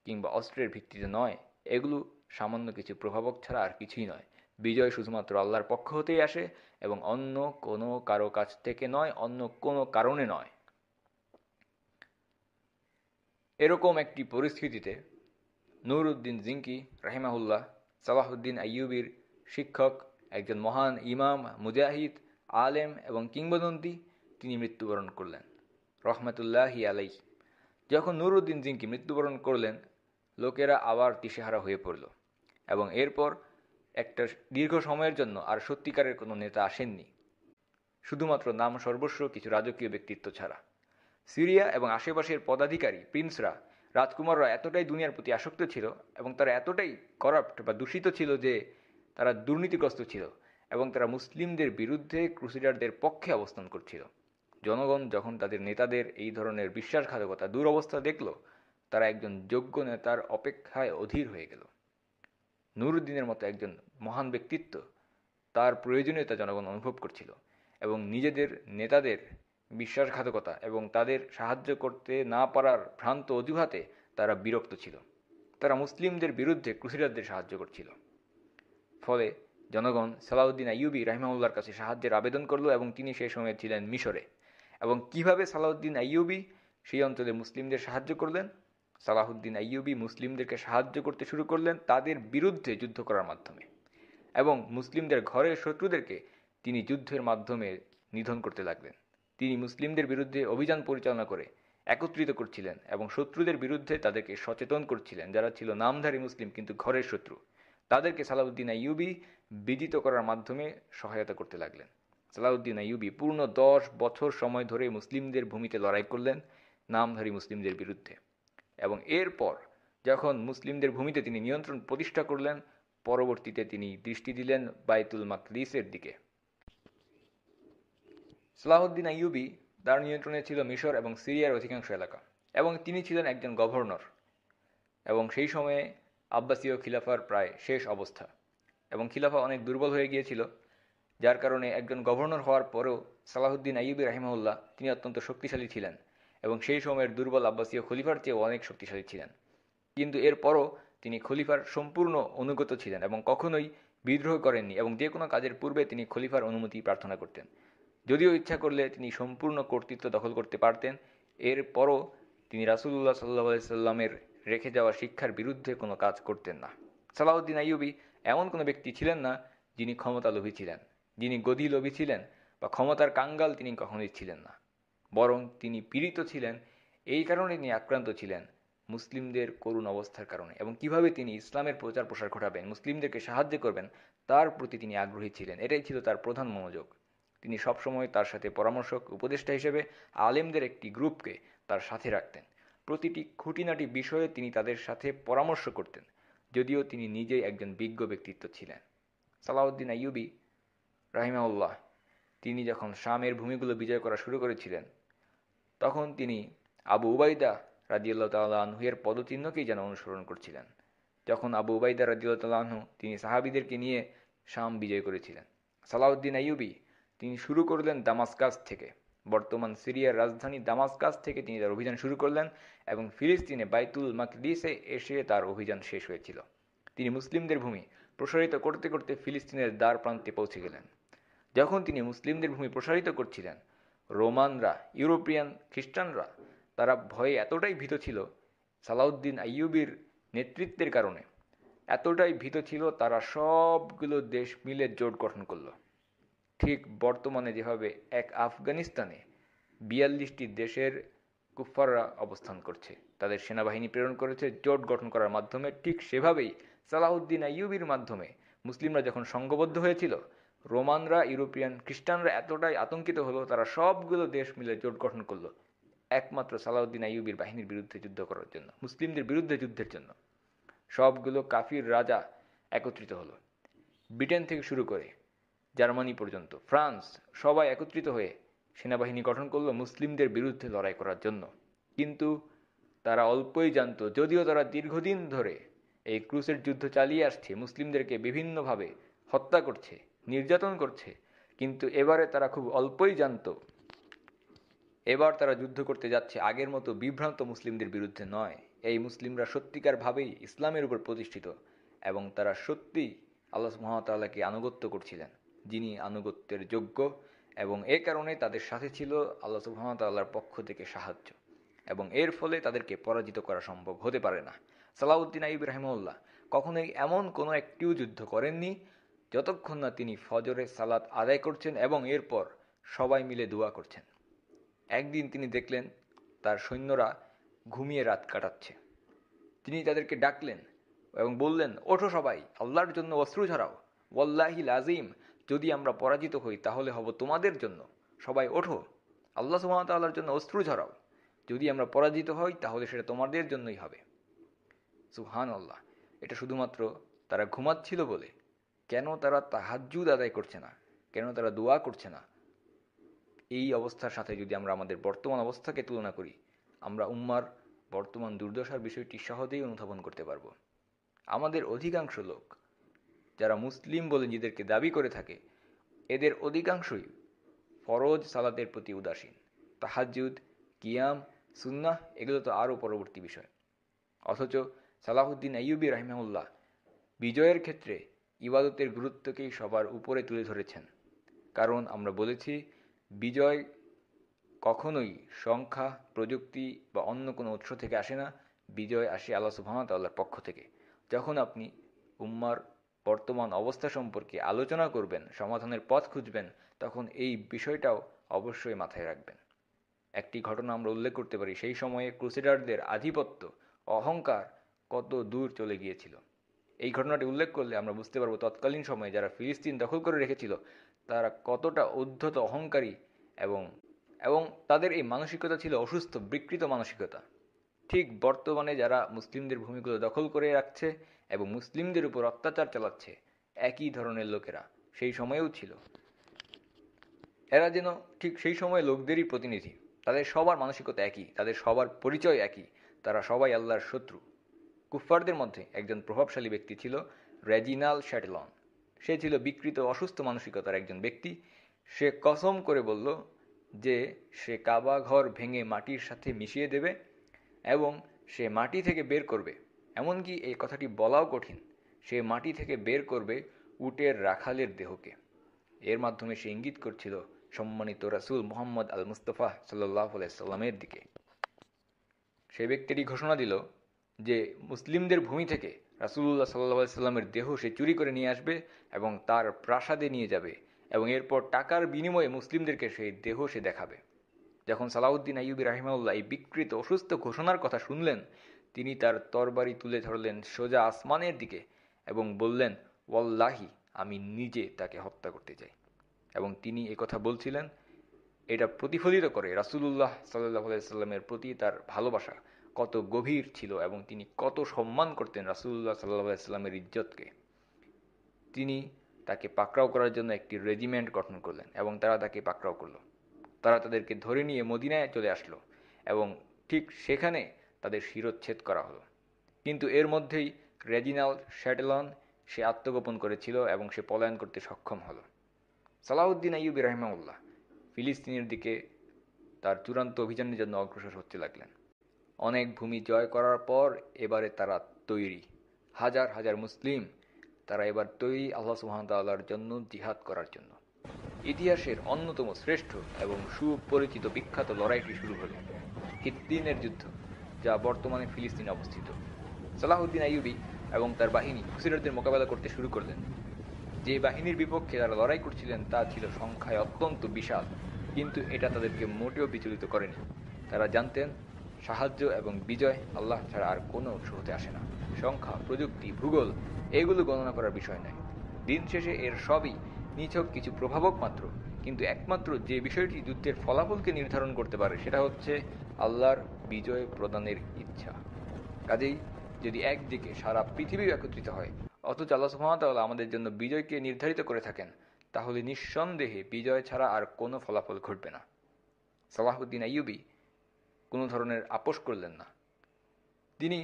কিংবা অস্ত্রের ভিত্তিতে নয়, এগুলো সামান্য কিছু প্রভাবক ছাড়া আর কিছুই নয়। বিজয় শুধুমাত্র আল্লাহর পক্ষ হতেই আসে এবং অন্য কোনো কারো কাছ থেকে নয়, অন্য কোনো কারণে নয়। এরকম একটি পরিস্থিতিতে নুরউদ্দিন জিঙ্কি রাহিমাহুল্লাহ, সালাহুদ্দিন আইয়ুবীর শিক্ষক, একজন মহান ইমাম, মুজাহিদ, আলেম এবং কিংবদন্তি, তিনি মৃত্যুবরণ করলেন রহমতুল্লাহি আলাইহি। যখন নুরউদ্দিন জিঙ্কি মৃত্যুবরণ করলেন, লোকেরা আবার দিশেহারা হয়ে পড়ল এবং এরপর একটা দীর্ঘ সময়ের জন্য আর সত্যিকারের কোনো নেতা আসেননি, শুধুমাত্র নাম সর্বস্ব কিছু রাজকীয় ব্যক্তিত্ব ছাড়া। সিরিয়া এবং আশেপাশের পদাধিকারী, প্রিন্সরা, রাজকুমাররা এতটাই দুনিয়ার প্রতি আসক্ত ছিল এবং তারা এতটাই করাপ্ট বা দূষিত ছিল যে তারা দুর্নীতিগ্রস্ত ছিল এবং তারা মুসলিমদের বিরুদ্ধে ক্রুসেডারদের পক্ষে অবস্থান করছিল। জনগণ যখন তাদের নেতাদের এই ধরনের বিশ্বাসঘাতকতা, দুরবস্থা দেখল, তারা একজন যোগ্য নেতার অপেক্ষায় অধীর হয়ে গেল। নুরউদ্দিনের মতো একজন মহান ব্যক্তিত্ব, তার প্রয়োজনীয়তা জনগণ অনুভব করছিল এবং নিজেদের নেতাদের বিশ্বাসঘাতকতা এবং তাদের সাহায্য করতে না পারার ভ্রান্ত অজুহাতে তারা বিরক্ত ছিল। তারা মুসলিমদের বিরুদ্ধে ক্রুসেডারদের সাহায্য করছিল। ফলে জনগণ সালাউদ্দিন আইয়ুবী রাহিমাহুল্লাহর কাছে সাহায্যের আবেদন করল এবং তিনি সেই সময় ছিলেন মিশরে। এবং কিভাবে সালাউদ্দিন আইয়ুবী সেই অঞ্চলে মুসলিমদের সাহায্য করলেন? সালাহুদ্দিন আইয়ুবী মুসলিমদেরকে সাহায্য করতে শুরু করলেন তাদের বিরুদ্ধে যুদ্ধ করার মাধ্যমে, এবং মুসলিমদের ঘরের শত্রুদেরকে তিনি যুদ্ধের মাধ্যমে নিধন করতে লাগলেন। তিনি মুসলিমদের বিরুদ্ধে অভিযান পরিচালনা করে একত্রিত করছিলেন এবং শত্রুদের বিরুদ্ধে তাদেরকে সচেতন করছিলেন, যারা ছিল নামধারী মুসলিম কিন্তু ঘরের শত্রু। তাদেরকে সালাউদ্দিন আইয়ুবী বিজিত করার মাধ্যমে সহায়তা করতে লাগলেন। সালাউদ্দিন আইয়ুবী পূর্ণ 10 বছর সময় ধরে মুসলিমদের ভূমিতে লড়াই করলেন নামধারী মুসলিমদের বিরুদ্ধে, এবং এরপর যখন মুসলিমদের ভূমিতে তিনি নিয়ন্ত্রণ প্রতিষ্ঠা করলেন, পরবর্তীতে তিনি দৃষ্টি দিলেন বাইতুল মাকদিসের দিকে। সালাহুদ্দিন আইয়ুবী, তার নিয়ন্ত্রণে ছিল মিশর এবং সিরিয়ার অধিকাংশ এলাকা, এবং তিনি ছিলেন একজন গভর্নর। এবং সেই সময়ে আব্বাসীয় খিলাফার প্রায় শেষ অবস্থা এবং খিলাফা অনেক দুর্বল হয়ে গিয়েছিল, যার কারণে একজন গভর্নর হওয়ার পরেও সালাহুদ্দিন আইয়ুবী রাহিমাহুল্লাহ তিনি অত্যন্ত শক্তিশালী ছিলেন এবং সেই সময়ের দুর্বল আব্বাসীয় খলিফার চেয়েও অনেক শক্তিশালী ছিলেন। কিন্তু এরপরও তিনি খলিফার সম্পূর্ণ অনুগত ছিলেন এবং কখনোই বিদ্রোহ করেননি, এবং যে কোনো কাজের পূর্বে তিনি খলিফার অনুমতি প্রার্থনা করতেন। যদিও ইচ্ছা করলে তিনি সম্পূর্ণ কর্তৃত্ব দখল করতে পারতেন, এরপরও তিনি রাসূলুল্লাহ সাল্লাল্লাহু আলাইহি সাল্লামের রেখে যাওয়া শিক্ষার বিরুদ্ধে কোনো কাজ করতেন না। সালাহুদ্দিন আইয়ুবী এমন কোনো ব্যক্তি ছিলেন না যিনি ক্ষমতা লোভী ছিলেন, যিনি গদি লোভী ছিলেন বা ক্ষমতার কাঙ্গাল তিনি কখনোই ছিলেন না। বরং তিনি পীড়িত ছিলেন, এই কারণে তিনি আক্রান্ত ছিলেন মুসলিমদের করুণ অবস্থার কারণে, এবং কিভাবে তিনি ইসলামের প্রচার প্রসার ঘটাবেন, মুসলিমদেরকে সাহায্য করবেন, তার প্রতি তিনি আগ্রহী ছিলেন। এটাই ছিল তার প্রধান মনোযোগ। তিনি সবসময় তার সাথে পরামর্শক, উপদেষ্টা হিসেবে আলেমদের একটি গ্রুপকে তার সাথে রাখতেন। প্রতিটি খুঁটিনাটি বিষয়ে তিনি তাদের সাথে পরামর্শ করতেন, যদিও তিনি নিজেই একজন বিজ্ঞ ব্যক্তিত্ব ছিলেন। সালাহুদ্দিন আইয়ুবী রাহিমাহুল্লাহ তিনি যখন শামের ভূমিগুলো বিজয় করা শুরু করেছিলেন, তখন তিনি আবু উবাইদা রাদিয়াল্লাহু তাআলা আনহু এর পদচিহ্নকেই যেন অনুসরণ করছিলেন। যখন আবু উবাইদা রাদিয়াল্লাহু তাআলা আনহু তিনি সাহাবীদেরকে নিয়ে শাম বিজয় করেছিলেন, সালাহুদ্দিন আইয়ুবী তিনি শুরু করলেন দামাস্কাস থেকে, বর্তমান সিরিয়ার রাজধানী দামাস্কাস থেকে তিনি তার অভিযান শুরু করলেন এবং ফিলিস্তিনে বাইতুল মাকদিসে এসে তার অভিযান শেষ হয়েছিল। তিনি মুসলিমদের ভূমি প্রসারিত করতে করতে ফিলিস্তিনের দ্বার প্রান্তে পৌঁছে গেলেন। যখন তিনি মুসলিমদের ভূমি প্রসারিত করছিলেন, রোমানরা, ইউরোপিয়ান খ্রিস্টানরা তারা ভয়ে এতটাই ভীত ছিল সালাহুদ্দিন আইয়ুবীর নেতৃত্বের কারণে, এতটাই ভীত ছিল তারা সবগুলো দেশ মিলে জোট গঠন করলো। ঠিক বর্তমানে যেভাবে এক আফগানিস্তানে 42টি দেশের কুফফাররা অবস্থান করছে, তাদের সেনাবাহিনী প্রেরণ করেছে জোট গঠন করার মাধ্যমে, ঠিক সেভাবেই সালাহুদ্দিন আইয়ুবীর মাধ্যমে মুসলিমরা যখন সংঘবদ্ধ হয়েছিল, রোমানরা, ইউরোপিয়ান খ্রিস্টানরা এতটাই আতঙ্কিত হলো, তারা সবগুলো দেশ মিলে জোট গঠন করলো একমাত্র সালাহুদ্দিন আইয়ুবীর বাহিনীর বিরুদ্ধে যুদ্ধ করার জন্য, মুসলিমদের বিরুদ্ধে যুদ্ধের জন্য। সবগুলো কাফির রাজা একত্রিত হলো। ব্রিটেন থেকে শুরু করে জার্মানি পর্যন্ত, ফ্রান্স, সবাই একত্রিত হয়ে সেনাবাহিনী গঠন করলো মুসলিমদের বিরুদ্ধে লড়াই করার জন্য। কিন্তু তারা অল্পই জানতো, যদিও তারা দীর্ঘদিন ধরে এই ক্রুসেড যুদ্ধ চালিয়ে আসছে, মুসলিমদেরকে বিভিন্নভাবে হত্যা করছে, নির্যাতন করছে, কিন্তু এবারে তারা খুব অল্পই জানতো এবার তারা যুদ্ধ করতে যাচ্ছে আগের মতো বিভ্রান্ত মুসলিমদের বিরুদ্ধে নয়। এই মুসলিমরা সত্যিকারভাবেই ইসলামের উপর প্রতিষ্ঠিত এবং তারা সত্যিই আল্লাহ সুবহানাহু ওয়া তাআলাকে আনুগত্য করছিলেন, যিনি আনুগত্যের যোগ্য, এবং এ কারণে তাদের সাথে ছিল আল্লাহ সুবহানাহু ওয়া তাআলার পক্ষ থেকে সাহায্য, এবং এর ফলে তাদেরকে পরাজিত করা সম্ভব হতে পারে না। সালাহউদ্দিন আইয়ুবী রাহিমাহুল্লাহ কখনোই এমন কোনো একটিও যুদ্ধ করেননি যতক্ষণ না তিনি ফজরের সালাত আদায় করছেন এবং এরপর সবাই মিলে দোয়া করছেন। একদিন তিনি দেখলেন তার সৈন্যরা ঘুমিয়ে রাত কাটাচ্ছে। তিনি তাদেরকে ডাকলেন এবং বললেন, ওঠো সবাই, আল্লাহর জন্য অশ্রু ঝরাও। ওয়াল্লাহি লাজিম, যদি আমরা পরাজিত হই তাহলে হব তোমাদের জন্য। সবাই ওঠো, আল্লাহ সুবহানাহু ওয়া তাআলার জন্য অশ্রু ঝরাও। যদি আমরা পরাজিত হই তাহলে সেটা তোমাদের জন্যই হবে। সুবহানাল্লাহ, এটা শুধুমাত্র তারা ঘুমাচ্ছিল বলে। কেন তারা তাহাজ্জুদ আদায় করছে না? কেন তারা দোয়া করছে না? এই অবস্থার সাথে যদি আমরা আমাদের বর্তমান অবস্থাকে তুলনা করি, আমরা উম্মার বর্তমান দুর্দশার বিষয়টি সহজেই অনুধাবন করতে পারব। আমাদের অধিকাংশ লোক যারা মুসলিম বলে নিজেদেরকে দাবি করে থাকে, এদের অধিকাংশই ফরজ সালাতের প্রতি উদাসীন। তাহাজ্জুদ, কিয়াম, সুন্নাহ এগুলো তো আরও পরবর্তী বিষয়। অথচ সালাহউদ্দিন আইয়ুবী রাহিমাহুল্লাহ বিজয়ের ক্ষেত্রে ইবাদতের গুরুত্বকেই সবার উপরে তুলে ধরেছেন। কারণ আমরা বলেছি, বিজয় কখনোই সংখ্যা, প্রযুক্তি বা অন্য কোনো উৎস থেকে আসে না। বিজয় আসে আল্লাহ সুবহানাহু ওয়া তাআলার পক্ষ থেকে। যখন আপনি উম্মার বর্তমান অবস্থা সম্পর্কে আলোচনা করবেন, সমাধানের পথ খুঁজবেন, তখন এই বিষয়টাও অবশ্যই মাথায় রাখবেন। একটি ঘটনা আমরা উল্লেখ করতে পারি, সেই সময়ে ক্রুসেডারদের আধিপত্য, অহংকার কত দূর চলে গিয়েছিল। এই ঘটনাটি উল্লেখ করলে আমরা বুঝতে পারবো তৎকালীন সময়ে যারা ফিলিস্তিন দখল করে রেখেছিল তারা কতটা উদ্ধত, অহংকারী, এবং তাদের এই মানসিকতা ছিল অসুস্থ, বিকৃত মানসিকতা। ঠিক বর্তমানে যারা মুসলিমদের ভূমিগুলো দখল করে রাখছে এবং মুসলিমদের উপর অত্যাচার চালাচ্ছে, একই ধরনের লোকেরা সেই সময়েও ছিল। এরা যেন ঠিক সেই সময় লোকদেরই প্রতিনিধি। তাদের সবার মানসিকতা একই, তাদের সবার পরিচয় একই, তারা সবাই আল্লাহর শত্রু। কুফফারদের মধ্যে একজন প্রভাবশালী ব্যক্তি ছিল রেজিনাল্ড শ্যাটেলন। সে ছিল বিকৃত, অসুস্থ মানসিকতার একজন ব্যক্তি। সে কসম করে বলল যে সে কাবা ঘর ভেঙে মাটির সাথে মিশিয়ে দেবে এবং সে মাটি থেকে বের করবে, এমনকি এই কথাটি বলাও কঠিন, সে মাটি থেকে বের করবে উটের রাখালের দেহকে। এর মাধ্যমে সে ইঙ্গিত করছিল সম্মানিত রাসূল মুহাম্মদ আল মুস্তাফা সাল্লাল্লাহু আলাইহি সাল্লামের দিকে। সেই ব্যক্তিটি ঘোষণা দিল যে মুসলিমদের ভূমি থেকে রাসূলুল্লাহ সাল্লাল্লাহু আলাইহি সাল্লামের দেহ সে চুরি করে নিয়ে আসবে এবং তার প্রাসাদে নিয়ে যাবে, এবং এরপর টাকার বিনিময়ে মুসলিমদেরকে সেই দেহ সে দেখাবে। যখন সালাহউদ্দিন আইয়ুবী রাহিমাহুল্লাহ এই বিকৃত, অসুস্থ ঘোষণার কথা শুনলেন, তিনি তার তরবারি তুলে ধরলেন সোজা আসমানের দিকে এবং বললেন, ওয়াল্লাহি, আমি নিজে তাকে হত্যা করতে চাই। এবং তিনি একথা বলছিলেন, এটা প্রতিফলিত করে রাসূলুল্লাহ সাল্লাল্লাহু আলাইহি সাল্লামের প্রতি তার ভালোবাসা কত গভীর ছিল এবং তিনি কত সম্মান করতেন রাসূলুল্লাহ সাল্লাল্লাহু আলাইহি সাল্লামের ইজ্জতকে। তিনি তাকে পাকড়াও করার জন্য একটি রেজিমেন্ট গঠন করলেন এবং তারা তাকে পাকড়াও করল। তারা তাদেরকে ধরে নিয়ে মদিনায় চলে আসলো এবং ঠিক সেখানে তাদের শিরচ্ছেদ করা হলো। কিন্তু এর মধ্যেই রেজিনাল্ড শ্যাটেলন সে আত্মগোপন করেছিল এবং সে পলায়ন করতে সক্ষম হলো। সালাহউদ্দিন আইয়ুবী রাহিমাহুল্লাহ ফিলিস্তিনের দিকে তার চূড়ান্ত অভিযানের জন্য অগ্রসর হতে লাগলেন। অনেক ভূমি জয় করার পর এবারে তারা তৈরি, হাজার হাজার মুসলিম তারা এবার তৈরি আল্লাহ সুবহানাহু ওয়া তাআলার জন্য জিহাদ করার জন্য। ইতিহাসের অন্যতম শ্রেষ্ঠ এবং সুপরিচিত বিখ্যাত লড়াইটি শুরু হলো, হিত্তিনের যুদ্ধ, যা বর্তমানে ফিলিস্তিনে অবস্থিত। সালাহউদ্দিন আইয়ুবী এবং তার বাহিনী ক্রুসেডারদের মোকাবেলা করতে শুরু করলেন। যে বাহিনীর বিপক্ষে তারা লড়াই করছিলেন তা ছিল সংখ্যায় অত্যন্ত বিশাল, কিন্তু এটা তাদেরকে মোটেও বিচলিত করেনি। তারা জানতেন সাহায্য এবং বিজয় আল্লাহ ছাড়া আর কোনো উৎস হতে আসে না। সংখ্যা, প্রযুক্তি, ভূগোল এগুলো গণনা করার বিষয় নয়। দিন শেষে এর সবই নিছক কিছু প্রভাবক মাত্র, কিন্তু একমাত্র যে বিষয়টি যুদ্ধের ফলাফলকে নির্ধারণ করতে পারে সেটা হচ্ছে আল্লাহর বিজয় প্রদানের ইচ্ছা। কাজেই যদি একদিকে সারা পৃথিবী একত্রিত হয় অথচ আল্লাহ সুবহানাহু ওয়া তাআলা আমাদের জন্য বিজয়কে নির্ধারিত করে থাকেন, তাহলে নিঃসন্দেহে বিজয় ছাড়া আর কোনো ফলাফল ঘটবে না। সালাহুদ্দিন আইয়ুবী কোনো ধরনের আপোষ করলেন না, তিনি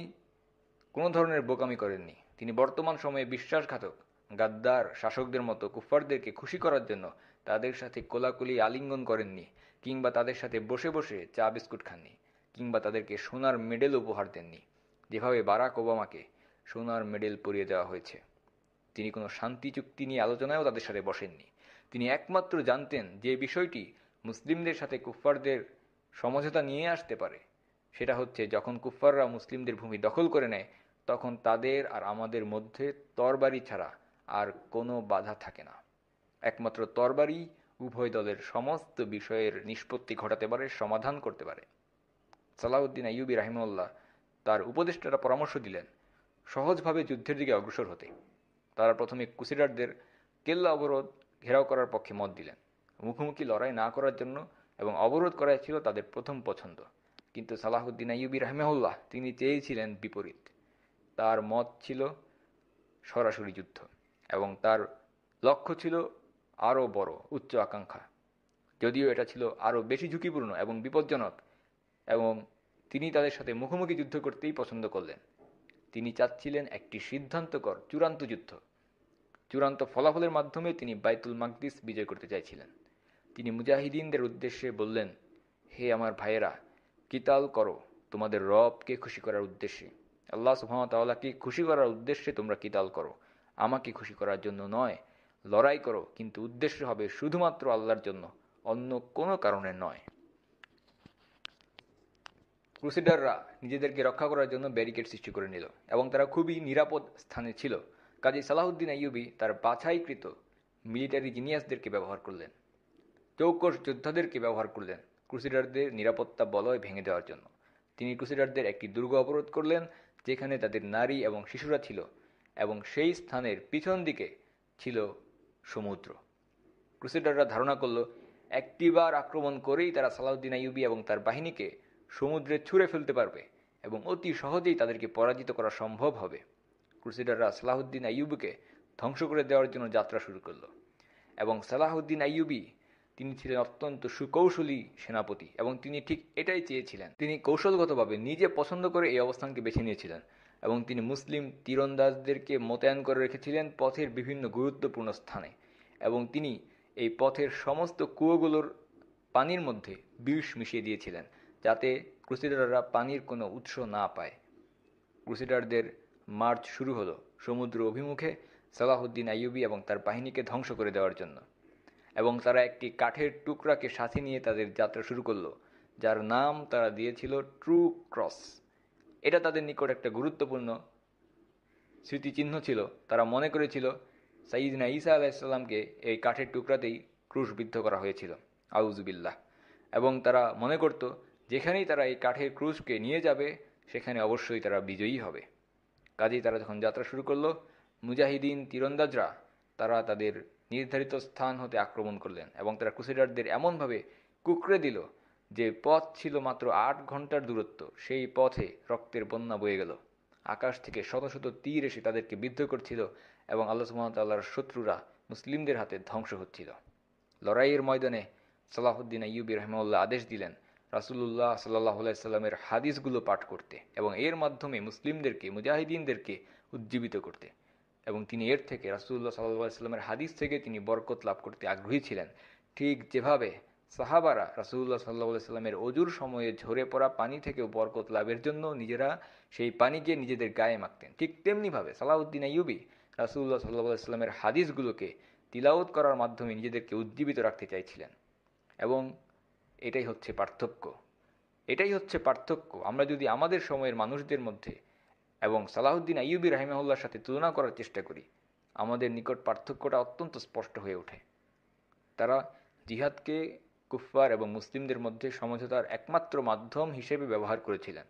কোনো ধরনের বোকামি করেননি। তিনি বর্তমান সময়ে বিশ্বাসঘাতক গাদ্দার শাসকদের মতো কুফফারদেরকে খুশি করার জন্য তাদের সাথে কোলাকুলি আলিঙ্গন করেননি, কিংবা তাদের সাথে বসে বসে চা বিস্কুট খাননি, কিংবা তাদেরকে সোনার মেডেল উপহার দেননি, যেভাবে বারাক ওবামাকে সোনার মেডেল পরিয়ে দেওয়া হয়েছে। তিনি কোনো শান্তি চুক্তি নিয়ে আলোচনায়ও তাদের সাথে বসেননি। তিনি একমাত্র জানতেন যে বিষয়টি মুসলিমদের সাথে কুফফারদের সমঝোতা নিয়ে আসতে পারে, সেটা হচ্ছে যখন কুফফাররা মুসলিমদের ভূমি দখল করে নেয় তখন তাদের আর আমাদের মধ্যে তরবারি ছাড়া আর কোনো বাধা থাকে না। একমাত্র তরবারি উভয় দলের সমস্ত বিষয়ের নিষ্পত্তি ঘটাতে পারে, সমাধান করতে পারে। সালাহুদ্দিন আইয়ুবী রাহিমাহুল্লাহ তার উপদেষ্টারা পরামর্শ দিলেন সহজভাবে যুদ্ধের দিকে অগ্রসর হতে। তারা প্রথমে ক্রুসেডারদের কেল্লা অবরোধ ঘেরাও করার পক্ষে মত দিলেন। মুখোমুখি লড়াই না করার জন্য এবং অবরোধ করাই ছিল তাদের প্রথম পছন্দ। কিন্তু সালাহুদ্দিন আইয়ুবী রাহিমাহুল্লাহ তিনি চেয়েছিলেন বিপরীত। তার মত ছিল সরাসরি যুদ্ধ, এবং তার লক্ষ্য ছিল আরও বড়, উচ্চ আকাঙ্ক্ষা। যদিও এটা ছিল আরও বেশি ঝুঁকিপূর্ণ এবং বিপজ্জনক, এবং তিনি তাদের সাথে মুখোমুখি যুদ্ধ করতেই পছন্দ করলেন। তিনি চাচ্ছিলেন একটি সিদ্ধান্তকর চূড়ান্ত যুদ্ধ। চূড়ান্ত ফলাফলের মাধ্যমে তিনি বাইতুল মাকদিস বিজয় করতে চাইছিলেন। তিনি মুজাহিদিনদের উদ্দেশ্যে বললেন, হে আমার ভাইয়েরা, কিতাল করো তোমাদের রবকে খুশি করার উদ্দেশ্যে। আল্লাহ সুবহানাহু ওয়া তাআলাকে খুশি করার উদ্দেশ্যে তোমরা কিতাল করো, আমাকে খুশি করার জন্য নয়। লড়াই করো, কিন্তু উদ্দেশ্য হবে শুধুমাত্র আল্লাহর জন্য, অন্য কোনো কারণে নয়। ক্রুসেডাররা নিজেদেরকে রক্ষা করার জন্য ব্যারিকেড সৃষ্টি করে নিল, এবং তারা খুবই নিরাপদ স্থানে ছিল। কাজী সালাহুদ্দিন আইয়ুবী তার বাছাইকৃত মিলিটারি জিনিয়াসদেরকে ব্যবহার করলেন, চৌকস যোদ্ধাদেরকে ব্যবহার করলেন ক্রুসেডারদের নিরাপত্তা বলয় ভেঙে দেওয়ার জন্য। তিনি ক্রুসেডারদের একটি দুর্গ অবরোধ করলেন যেখানে তাদের নারী এবং শিশুরা ছিল, এবং সেই স্থানের পিছন দিকে ছিল সমুদ্র। ক্রুসেডাররা ধারণা করল একটিবার আক্রমণ করেই তারা সালাহুদ্দিন আইয়ুবী এবং তার বাহিনীকে সমুদ্রে ছুঁড়ে ফেলতে পারবে এবং অতি সহজেই তাদেরকে পরাজিত করা সম্ভব হবে। ক্রুসেডাররা সালাহুদ্দিন আইয়ুবীকে ধ্বংস করে দেওয়ার জন্য যাত্রা শুরু করল, এবং সালাহুদ্দিন আইয়ুবী তিনি ছিলেন অত্যন্ত সুকৌশলী সেনাপতি, এবং তিনি ঠিক এটাই চেয়েছিলেন। তিনি কৌশলগতভাবে নিজে পছন্দ করে এই অবস্থানকে বেছে নিয়েছিলেন, এবং তিনি মুসলিম তীরন্দাজদেরকে মোতায়েন করে রেখেছিলেন পথের বিভিন্ন গুরুত্বপূর্ণ স্থানে, এবং তিনি এই পথের সমস্ত কুয়োগুলোর পানির মধ্যে বিষ মিশিয়ে দিয়েছিলেন যাতে ক্রুসেডাররা পানির কোনো উৎস না পায়। ক্রুসেডারদের মার্চ শুরু হলো সমুদ্র অভিমুখে সালাহুদ্দিন আইয়ুবী এবং তার বাহিনীকে ধ্বংস করে দেওয়ার জন্য, এবং তারা একটি কাঠের টুকরাকে সাথে নিয়ে তাদের যাত্রা শুরু করলো, যার নাম তারা দিয়েছিল ট্রু ক্রস। এটা তাদের নিকট একটা গুরুত্বপূর্ণ স্মৃতিচিহ্ন ছিল। তারা মনে করেছিল সাইয়্যিদনা ঈসা আলাইহিসসালামকে এই কাঠের টুকরাতেই ক্রুশবিদ্ধ করা হয়েছিল, আউযুবিল্লাহ। এবং তারা মনে করত যেখানেই তারা এই কাঠের ক্রুশকে নিয়ে যাবে সেখানে অবশ্যই তারা বিজয়ী হবে। কাজেই তারা যখন যাত্রা শুরু করলো, মুজাহিদিন তীরন্দাজরা তারা তাদের নির্ধারিত স্থান হতে আক্রমণ করলেন, এবং তারা ক্রুসেডারদের এমনভাবে কুঁকড়ে দিল যে পথ ছিল মাত্র 8 ঘন্টার দূরত্ব, সেই পথে রক্তের বন্যা বয়ে গেল। আকাশ থেকে শত শত তীর এসে তাদেরকে বিদ্ধ করছিল, এবং আল্লাহ সুবহানাহু ওয়া তাআলার শত্রুরা মুসলিমদের হাতে ধ্বংস হচ্ছিল। লড়াইয়ের ময়দানে সালাহুদ্দিন আইয়ুবী রাহিমাহুল্লাহ আদেশ দিলেন রাসূলুল্লাহ সাল্লাল্লাহু আলাইহি সাল্লামের হাদিসগুলো পাঠ করতে, এবং এর মাধ্যমে মুসলিমদেরকে, মুজাহিদিনদেরকে উজ্জীবিত করতে। এবং তিনি এর থেকে, রাসূলুল্লাহ সাল্লাল্লাহু আলাইহি সাল্লামের হাদিস থেকে তিনি বরকত লাভ করতে আগ্রহী ছিলেন। ঠিক যেভাবে সাহাবারা রাসূলুল্লাহ সাল্লাল্লাহু আলাইহি সাল্লামের ওযুর সময়ে ঝরে পড়া পানি থেকেও বরকত লাভের জন্য নিজেরা সেই পানিকে নিজেদের গায়ে মাখতেন, ঠিক তেমনিভাবে সালাহুদ্দিন আইয়ুবী রাসূলুল্লাহ সাল্লাল্লাহু আলাইহি সাল্লামের হাদিসগুলোকে তিলাওয়াত করার মাধ্যমে নিজেদেরকে উজ্জীবিত রাখতে চাইছিলেন। এবং এটাই হচ্ছে পার্থক্য। আমরা যদি আমাদের সময়ের মানুষদের মধ্যে এবং সালাহুদ্দিন আইয়ুবী রাহিমাহুল্লাহর সাথে তুলনা করার চেষ্টা করি, আমাদের নিকট পার্থক্যটা অত্যন্ত স্পষ্ট হয়ে ওঠে। তারা জিহাদকে কুফফার এবং মুসলিমদের মধ্যে সমঝোতার একমাত্র মাধ্যম হিসেবে ব্যবহার করেছিলেন,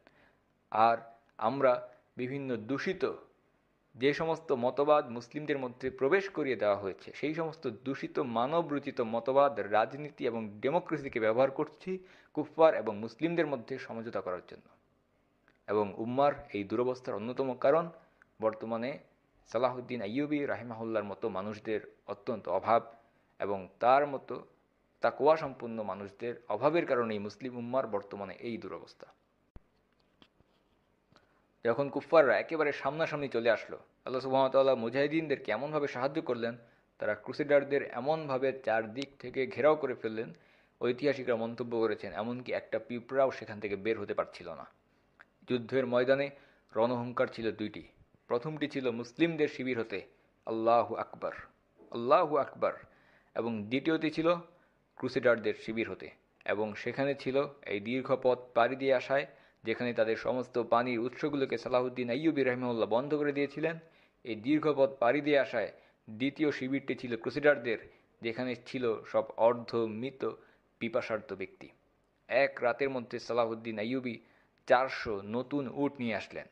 আর আমরা বিভিন্ন দূষিত যে সমস্ত মতবাদ মুসলিমদের মধ্যে প্রবেশ করিয়ে দেওয়া হয়েছে, সেই সমস্ত দূষিত মানবরচিত মতবাদ, রাজনীতি এবং ডেমোক্রেসিকে ব্যবহার করছি কুফফার এবং মুসলিমদের মধ্যে সমঝোতা করার জন্য। এবং উম্মার এই দুরবস্থার অন্যতম কারণ বর্তমানে সালাহুদ্দিন আইয়ুবী রাহিমাহুল্লার মতো মানুষদের অত্যন্ত অভাব এবং তার মতো তাকওয়া সম্পন্ন মানুষদের অভাবের কারণেই মুসলিম উম্মার বর্তমানে এই দুরবস্থা। যখন কুফফাররা একেবারে সামনাসামনি চলে আসলো, আল্লাহ সুবহানাহু ওয়া তাআলা মুজাহিদিনদেরকে এমনভাবে সাহায্য করলেন, তারা ক্রুসেডারদের এমনভাবে চারদিক থেকে ঘেরাও করে ফেললেন, ঐতিহাসিকরা মন্তব্য করেছেন এমনকি একটা পিঁপড়াও সেখান থেকে বের হতে পারছিল না। যুদ্ধের ময়দানে রণহুঙ্কার ছিল দুইটি। প্রথমটি ছিল মুসলিমদের শিবির হতে আল্লাহু আকবার, আল্লাহু আকবার, এবং দ্বিতীয়টি ছিল ক্রুসেডারদের শিবির হতে। এবং সেখানে ছিল এই দীর্ঘ পথ পাড়ি দিয়ে আসায়, যেখানে তাদের সমস্ত পানির উৎসগুলোকে সালাহুদ্দিন আইয়ুবী রাহিমাহুল্লাহ বন্ধ করে দিয়েছিলেন, এই দীর্ঘ পথ পাড়ি দিয়ে আসায় দ্বিতীয় শিবিরটি ছিল ক্রুসেডারদের, যেখানে ছিল সব অর্ধ মৃত পিপাসার্ত ব্যক্তি। এক রাতের মধ্যে সালাহুদ্দিন আইয়ুবী 400 নতুন উট নিয়ে আসলেন,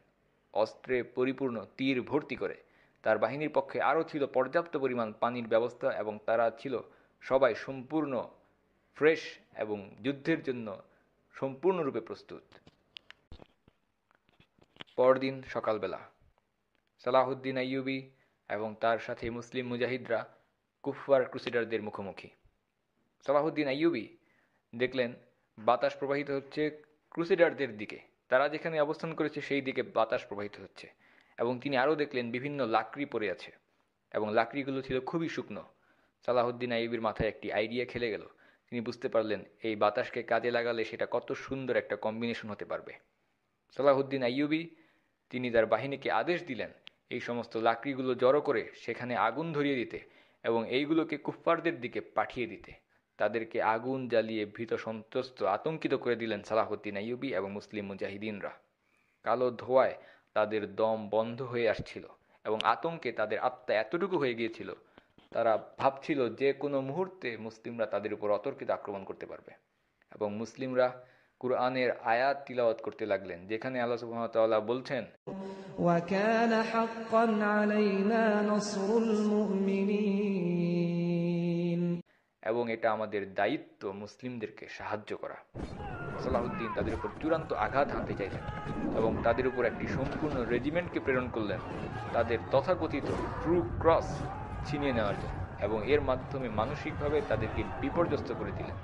অস্ত্রে পরিপূর্ণ, তীর ভর্তি করে। তার বাহিনীর পক্ষে আরও ছিল পর্যাপ্ত পরিমাণ পানির ব্যবস্থা এবং তারা ছিল সবাই সম্পূর্ণ ফ্রেশ এবং যুদ্ধের জন্য সম্পূর্ণরূপে প্রস্তুত। পরদিন সকালবেলা সালাহুদ্দিন আইয়ুবী এবং তার সাথে মুসলিম মুজাহিদরা কুফফার ক্রুসেডারদের মুখোমুখি। সালাহুদ্দিন আইয়ুবী দেখলেন বাতাস প্রবাহিত হচ্ছে ক্রুসেডারদের দিকে, তারা যেখানে অবস্থান করেছে সেই দিকে বাতাস প্রবাহিত হচ্ছে। এবং তিনি আরও দেখলেন বিভিন্ন লাকড়ি পড়ে আছে এবং লাকড়িগুলো ছিল খুবই শুকনো। সালাহুদ্দিন আইয়ুবীর মাথায় একটি আইডিয়া খেলে গেল। তিনি বুঝতে পারলেন এই বাতাসকে কাজে লাগালে সেটা কত সুন্দর একটা কম্বিনেশন হতে পারবে। সালাহুদ্দিন আইয়ুবী তিনি তার বাহিনীকে আদেশ দিলেন এই সমস্ত লাকড়িগুলো জড়ো করে সেখানে আগুন ধরিয়ে দিতে এবং এইগুলোকে কুফফারদের দিকে পাঠিয়ে দিতে। তাদেরকে আগুন জ্বালিয়ে ভীত সন্ত্রস্ত আতঙ্কিত করে দিলেন সালাহুদ্দিন আইয়ুবী এবং মুসলিম মুজাহিদিনরা। কালো ধোঁয়ায় তাদের দম বন্ধ হয়ে আসছিল এবং আতঙ্কে তাদের আত্মা এতটুকু হয়ে গিয়েছিল, তারা ভাবছিল যে কোনো মুহূর্তে মুসলিমরা তাদের উপর অতর্কিত আক্রমণ করতে পারবে। এবং মুসলিমরা কুরআনের আয়াত তিলাওয়াত করতে লাগলেন, যেখানে আল্লাহ সুবহানাহু ওয়া তাআলা বলছেন, وَكَانَ حَقًّا عَلَيْنَا نَصْرُ الْمُؤْمِنِينَ, এবং এটা আমাদের দায়িত্ব মুসলিমদেরকে সাহায্য করা। সালাহুদ্দিন তাদের উপর চূড়ান্ত আঘাত হানতে চাইলেন এবং তাদের উপর একটি সম্পূর্ণ রেজিমেন্টকে প্রেরণ করলেন তাদের তথাকথিত ট্রু ক্রস ছিনিয়ে নেওয়ার জন্য, এবং এর মাধ্যমে মানসিকভাবে তাদেরকে বিপর্যস্ত করে দিলেন।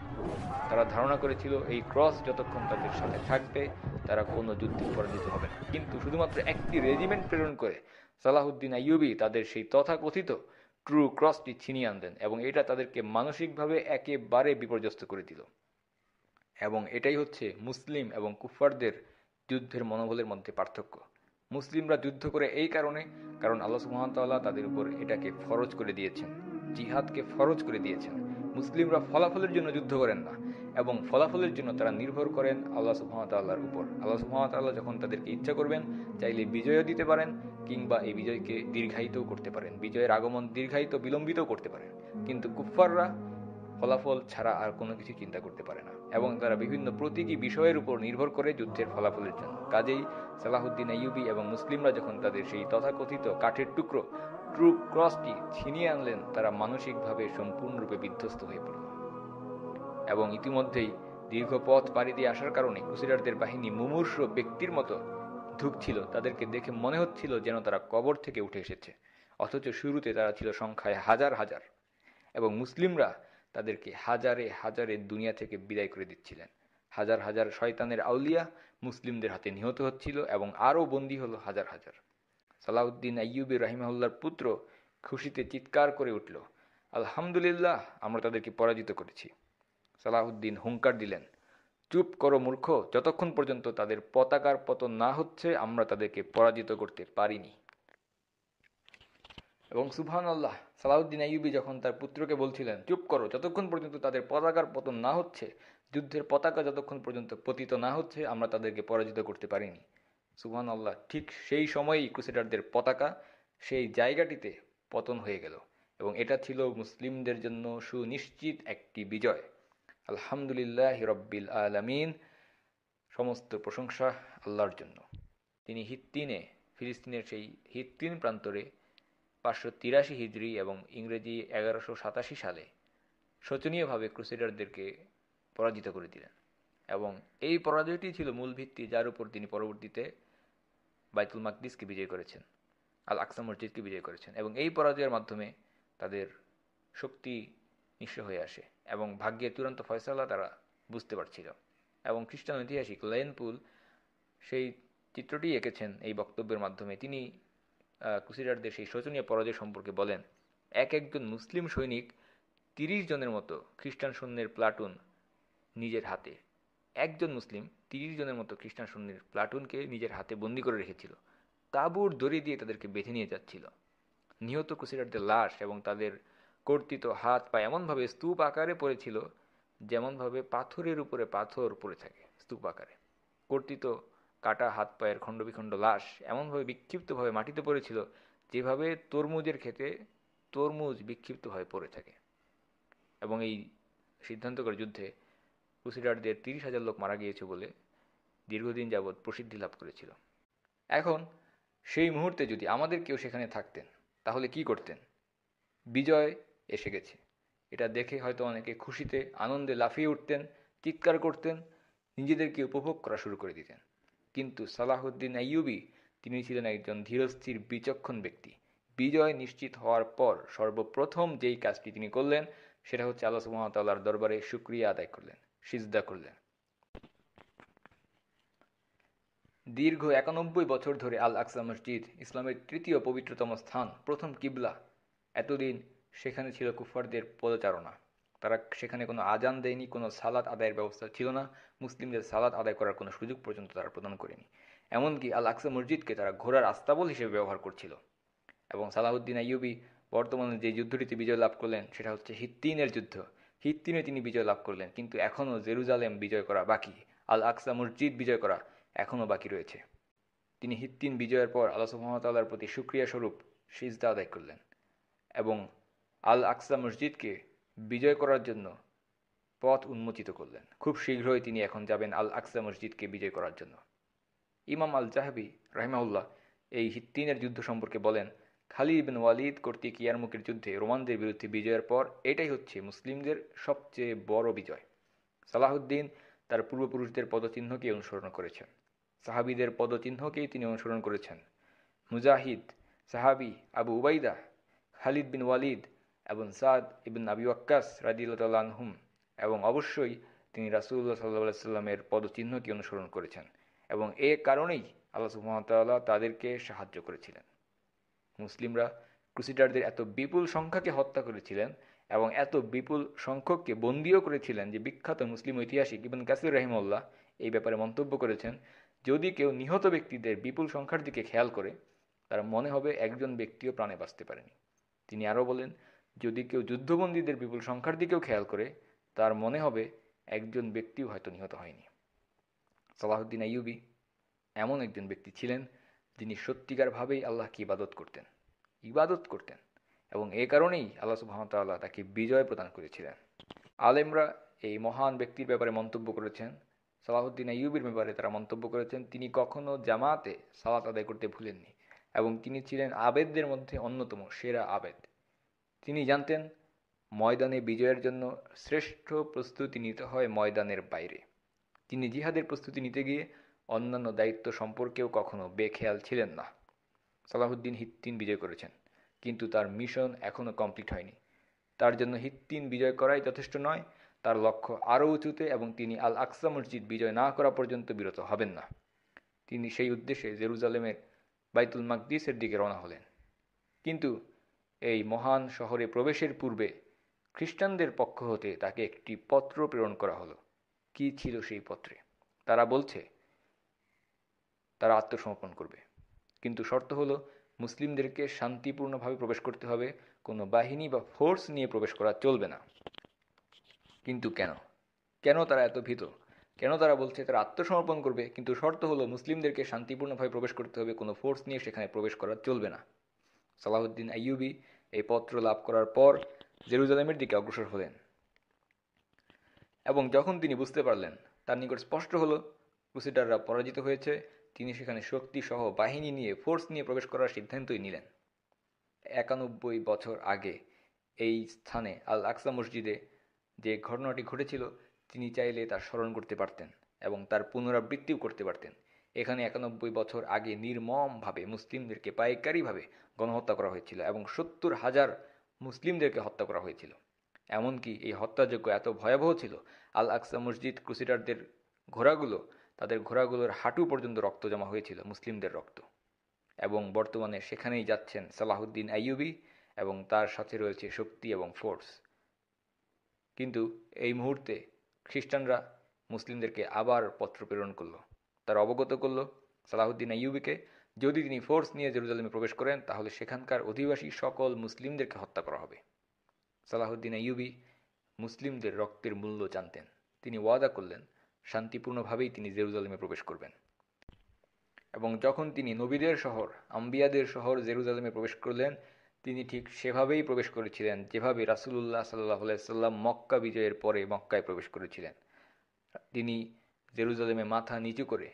তারা ধারণা করেছিল এই ক্রস যতক্ষণ তাদের সাথে থাকবে তারা কোনো যুদ্ধে পরাজিত হবে না, কিন্তু শুধুমাত্র একটি রেজিমেন্ট প্রেরণ করে সালাহুদ্দিন আইয়ুবী তাদের সেই তথাকথিত ট্রু ক্রসটি ছিনিয়ে আনলেন এবং এটা তাদেরকে মানসিকভাবে একেবারে বিপর্যস্ত করে দিল। এবং এটাই হচ্ছে মুসলিম এবং কুফফারদের যুদ্ধের মনোবলের মধ্যে পার্থক্য। মুসলিমরা যুদ্ধ করে এই কারণে, কারণ আল্লাহ সুবহানাহু ওয়া তাআলা তাদের উপর এটাকে ফরজ করে দিয়েছেন, জিহাদকে ফরজ করে দিয়েছেন। মুসলিমরা ফলাফলের জন্য যুদ্ধ করেন না এবং ফলাফলের জন্য তারা নির্ভর করেন আল্লাহ সুবহানাহু ওয়া তাআলার উপর। আল্লাহ সুবহানাহু ওয়া তাআলা যখন তাদেরকে ইচ্ছা করবেন চাইলে বিজয়ও দিতে পারেন কিংবা এই বিজয়কে দীর্ঘায়িতও করতে পারেন, বিজয়ের আগমন দীর্ঘায়িত বিলম্বিতও করতে পারেন। কিন্তু কুফফাররা ফলাফল ছাড়া আর কোনো কিছু চিন্তা করতে পারে না এবং তারা বিভিন্ন প্রতীকী বিষয়ের উপর নির্ভর করে যুদ্ধের ফলাফলের জন্য। কাজেই সালাহুদ্দিন আইয়ুবী এবং মুসলিমরা যখন তাদের সেই তথাকথিত কাঠের টুকরো ট্রু ক্রসটি ছিনিয়ে আনলেন, তারা মানসিকভাবে সম্পূর্ণরূপে বিধ্বস্ত হয়ে পড়ল। এবং ইতিমধ্যেই দীর্ঘ পথ পাড়ি দিয়ে আসার কারণে ক্রুসেডারদের বাহিনী মুমূর্ষ ব্যক্তির মতো ধুঁকছিল। তাদেরকে দেখে মনে হচ্ছিল যেন তারা কবর থেকে উঠে এসেছে, অথচ শুরুতে তারা ছিল সংখ্যায় হাজার হাজার এবং মুসলিমরা তাদেরকে হাজারে হাজারে দুনিয়া থেকে বিদায় করে দিচ্ছিলেন। হাজার হাজার শয়তানের আউলিয়া মুসলিমদের হাতে নিহত হচ্ছিল এবং আরও বন্দী হলো হাজার হাজার। সালাহুদ্দিন আইয়ুবী রাহিমাহুল্লাহর পুত্র খুশিতে চিৎকার করে উঠল, আলহামদুলিল্লাহ, আমরা তাদেরকে পরাজিত করেছি। সালাহুদ্দিন হুঙ্কার দিলেন, চুপ করো মূর্খ, যতক্ষণ পর্যন্ত তাদের পতাকার পতন না হচ্ছে আমরা তাদেরকে পরাজিত করতে পারিনি। এবং সুবহানাল্লাহ, সালাহুদ্দিন আইয়ুবী যখন তার পুত্রকে বলছিলেন চুপ করো, যতক্ষণ পর্যন্ত তাদের পতাকার পতন না হচ্ছে, যুদ্ধের পতাকা যতক্ষণ পর্যন্ত পতিত না হচ্ছে আমরা তাদেরকে পরাজিত করতে পারিনি। সুবহানাল্লাহ, ঠিক সেই সময়েই ক্রুসেডারদের পতাকা সেই জায়গাটিতে পতন হয়ে গেল এবং এটা ছিল মুসলিমদের জন্য সুনিশ্চিত একটি বিজয়। আলহামদুলিল্লাহি রাব্বিল আলামিন, সমস্ত প্রশংসা আল্লাহর জন্য। তিনি হিত্তিনে, ফিলিস্তিনের সেই হিত্তিন প্রান্তরে 583 হিজরি এবং ইংরেজি 1187 সালে শোচনীয়ভাবে ক্রুসেডারদেরকে পরাজিত করে দিলেন এবং এই পরাজয়টি ছিল মূল ভিত্তি যার উপর তিনি পরবর্তীতে বাইতুল মাকদিসকে বিজয় করেছেন, আল আকসা মসজিদকে বিজয় করেছেন, এবং এই পরাজয়ের মাধ্যমে তাদের শক্তি নিঃস্ব হয়ে আসে এবং ভাগ্যের চূড়ান্ত ফয়সালা তারা বুঝতে পারছিল। এবং খ্রিস্টান ঐতিহাসিক লেন পুল সেই চিত্রটি এঁকেছেন এই বক্তব্যের মাধ্যমে। তিনি ক্রুসেডারদের সেই শোচনীয় পরাজয় সম্পর্কে বলেন, একজন মুসলিম সৈনিক 30 জনের মতো খ্রিস্টান সৈন্যের প্লাটুন নিজের হাতে, একজন মুসলিম 30 জনের মতো খ্রিস্টান সৈন্যের প্লাটুনকে নিজের হাতে বন্দি করে রেখেছিল, তাঁবুর দড়ি দিয়ে তাদেরকে বেঁধে নিয়ে যাচ্ছিল। নিহত ক্রুসেডারদের লাশ এবং তাদের কর্তৃত হাত পা এমনভাবে স্তূপ আকারে পড়েছিল যেমনভাবে পাথরের উপরে পাথর পড়ে থাকে স্তূপ আকারে। কর্তৃত কাটা হাত পায়ের খণ্ডবিখণ্ড লাশ এমনভাবে বিক্ষিপ্তভাবে মাটিতে পড়েছিল যেভাবে তরমুজের ক্ষেতে তরমুজ বিক্ষিপ্তভাবে পড়ে থাকে। এবং এই সিদ্ধান্তকর যুদ্ধে ক্রুসেডারদের 30,000 লোক মারা গিয়েছে বলে দীর্ঘদিন যাবৎ প্রসিদ্ধি লাভ করেছিল। এখন সেই মুহূর্তে যদি আমাদের কেউ সেখানে থাকতেন তাহলে কি করতেন? বিজয় এসে গেছে এটা দেখে হয়তো অনেকে খুশিতে আনন্দে লাফিয়ে উঠতেন, চিৎকার করতেন, নিজেদেরকে উপভোগ করা শুরু করে দিতেন। কিন্তু সালাহুদ্দিন আইয়ুবী তিনি ছিলেন একজন ধীরস্থির বিচক্ষণ ব্যক্তি। বিজয় নিশ্চিত হওয়ার পর সর্বপ্রথম যেই কাজটি তিনি করলেন সেটা হচ্ছে আল্লাহ সুবহানাহু ওয়া তাআলার দরবারে শুকরিয়া আদায় করলেন, সিজদা করলেন। দীর্ঘ 91 বছর ধরে আল আকসা মসজিদ ইসলামের তৃতীয় পবিত্রতম স্থান, প্রথম কিবলা। এতদিন সেখানে ছিল কুফারদের পদচারণা। তারা সেখানে কোনো আজান দেয়নি, কোনো সালাত আদায়ের ব্যবস্থা ছিল না, মুসলিমদের সালাত আদায় করার কোনো সুযোগ পর্যন্ত তারা প্রদান করেনি। এমনকি আল আকসা মসজিদকে তারা ঘোড়ার আস্তাবল হিসেবে ব্যবহার করছিল। এবং সালাহুদ্দিন আইয়ুবী বর্তমানে যে যুদ্ধটিতে বিজয় লাভ করলেন সেটা হচ্ছে হিত্তিনের যুদ্ধ। হিত্তিনে তিনি বিজয় লাভ করলেন, কিন্তু এখনও জেরুজালেম বিজয় করা বাকি, আল আকসা মসজিদ বিজয় করা এখনও বাকি রয়েছে। তিনি হিত্তিন বিজয়ের পর আল্লাহ সুবহানাহু ওয়া তাআলার প্রতি শুকরিয়া স্বরূপ সিজদা আদায় করলেন এবং আল আকসা মসজিদকে বিজয় করার জন্য পথ উন্মোচিত করলেন। খুব শীঘ্রই তিনি এখন যাবেন আল আকসা মসজিদকে বিজয় করার জন্য। ইমাম আল জাহাবি রাহিমাহুল্লাহ এই হিত্তিনের যুদ্ধ সম্পর্কে বলেন, খালিদ ইবনে ওয়ালিদ কর্তৃক ইয়ারমুকের যুদ্ধে রোমানদের বিরুদ্ধে বিজয়ের পর এটাই হচ্ছে মুসলিমদের সবচেয়ে বড় বিজয়। সালাহুদ্দিন তার পূর্বপুরুষদের পদচিহ্নকে অনুসরণ করেছেন, সাহাবিদের পদচিহ্নকেই তিনি অনুসরণ করেছেন। মুজাহিদ, সাহাবি আবু উবাইদা, খালিদ বিন ওয়ালিদ এবং সাদ ইবন আবি ওয়াক্কাস রাদিয়াল্লাহু তাআলা আনহুম, এবং অবশ্যই তিনি রাসূলুল্লাহ সাল্লাল্লাহু আলাইহি সাল্লামের পদচিহ্নকে অনুসরণ করেছেন এবং এ কারণেই আল্লাহ সুবহানাহু ওয়া তাআলা তাদেরকে সাহায্য করেছিলেন। মুসলিমরা ক্রুসেডারদের এত বিপুল সংখ্যাকে হত্যা করেছিলেন এবং এত বিপুল সংখ্যককে বন্দীও করেছিলেন যে বিখ্যাত মুসলিম ঐতিহাসিক ইবন কাসির রাহিমাহুল্লাহ এই ব্যাপারে মন্তব্য করেছেন, যদি কেউ নিহত ব্যক্তিদের বিপুল সংখ্যার দিকে খেয়াল করে তার মনে হবে একজন ব্যক্তিও প্রাণে বাঁচতে পারেনি। তিনি আরও বলেন, যদি কেউ যুদ্ধবন্দীদের বিপুল সংখ্যার দিকেও খেয়াল করে তার মনে হবে একজন ব্যক্তিও হয়তো নিহত হয়নি। সালাহুদ্দিন আইয়ুবী এমন একজন ব্যক্তি ছিলেন যিনি সত্যিকারভাবেই আল্লাহকে ইবাদত করতেন এবং এ কারণেই আল্লাহ সুবহানাহু ওয়া তাআলা তাকে বিজয় প্রদান করেছিলেন। আলেমরা এই মহান ব্যক্তির ব্যাপারে মন্তব্য করেছেন, সালাহুদ্দিন আইয়ুবীর ব্যাপারে তারা মন্তব্য করেছেন, তিনি কখনো জামাতে সালাত আদায় করতে ভুলেননি এবং তিনি ছিলেন আবেদদের মধ্যে অন্যতম সেরা আবেদ। তিনি জানতেন ময়দানে বিজয়ের জন্য শ্রেষ্ঠ প্রস্তুতি নিতে হয় ময়দানের বাইরে। তিনি জিহাদের প্রস্তুতি নিতে গিয়ে অন্যান্য দায়িত্ব সম্পর্কেও কখনো বেখেয়াল ছিলেন না। সালাহুদ্দিন হিত্তিন বিজয় করেছেন, কিন্তু তার মিশন এখনও কমপ্লিট হয়নি। তার জন্য হিত্তিন বিজয় করাই যথেষ্ট নয়, তার লক্ষ্য আরও উঁচুতে এবং তিনি আল আকসা মসজিদ বিজয় না করা পর্যন্ত বিরত হবেন না। তিনি সেই উদ্দেশ্যে জেরুজালেমের বাইতুল মাকদিসের দিকে রওনা হলেন। কিন্তু এই মহান শহরে প্রবেশের পূর্বে খ্রিস্টানদের পক্ষ হতে তাকে একটি পত্র প্রেরণ করা হলো। কি ছিল সেই পত্রে? তারা বলছে তারা আত্মসমর্পণ করবে, কিন্তু শর্ত হলো মুসলিমদেরকে শান্তিপূর্ণভাবে প্রবেশ করতে হবে, কোনো বাহিনী বা ফোর্স নিয়ে প্রবেশ করা চলবে না। কিন্তু কেন তারা এত ভীত? কেন তারা বলছে তারা আত্মসমর্পণ করবে, কিন্তু শর্ত হলো মুসলিমদেরকে শান্তিপূর্ণভাবে প্রবেশ করতে হবে, কোনো ফোর্স নিয়ে সেখানে প্রবেশ করা চলবে না? সালাহুদ্দিন আইয়ুবী এই পত্র লাভ করার পর জেরুজালেমের দিকে অগ্রসর হলেন এবং যখন তিনি বুঝতে পারলেন, তার নিকট স্পষ্ট হলো ক্রুসেডাররা পরাজিত হয়েছে, তিনি সেখানে শক্তি সহ বাহিনী নিয়ে ফোর্স নিয়ে প্রবেশ করার সিদ্ধান্তই নিলেন। 91 বছর আগে এই স্থানে আল আকসা মসজিদে যে ঘটনাটি ঘটেছিল তিনি চাইলে তার স্মরণ করতে পারতেন এবং তার পুনরাবৃত্তিও করতে পারতেন, এখানে 91 বছর আগে নির্মমভাবে মুসলিমদেরকে পাইকারিভাবে গণহত্যা করা হয়েছিল এবং 70,000 মুসলিমদেরকে হত্যা করা হয়েছিল। এমনকি এই হত্যাযজ্ঞ এত ভয়াবহ ছিল, আল আকসা মসজিদ ক্রুসেডারদের তাদের ঘোড়াগুলোর হাঁটু পর্যন্ত রক্ত জমা হয়েছিল, মুসলিমদের রক্ত। এবং বর্তমানে সেখানেই যাচ্ছেন সালাহুদ্দিন আইয়ুবী এবং তার সাথে রয়েছে শক্তি এবং ফোর্স। কিন্তু এই মুহূর্তে খ্রিস্টানরা মুসলিমদেরকে আবার পত্র প্রেরণ করল, তারা অবগত করল সালাহুদ্দিন আইয়ুবীকে যদি তিনি ফোর্স নিয়ে জেরুজালেমে প্রবেশ করেন তাহলে সেখানকার অধিবাসী সকল মুসলিমদেরকে হত্যা করা হবে। সালাহুদ্দিন আইয়ুবী মুসলিমদের রক্তের মূল্য জানতেন। তিনি ওয়াদা করলেন শান্তিপূর্ণভাবেই তিনি জেরুজালেমে প্রবেশ করবেন। এবং যখন তিনি নবীদের শহর, আম্বিয়াদের শহর জেরুজালেমে প্রবেশ করলেন, তিনি ঠিক সেভাবেই প্রবেশ করেছিলেন যেভাবে রাসূলুল্লাহ সাল্লাল্লাহু আলাইহি সাল্লাম মক্কা বিজয়ের পরে মক্কায় প্রবেশ করেছিলেন। তিনি জেরুজালেমে মাথা নিচু করে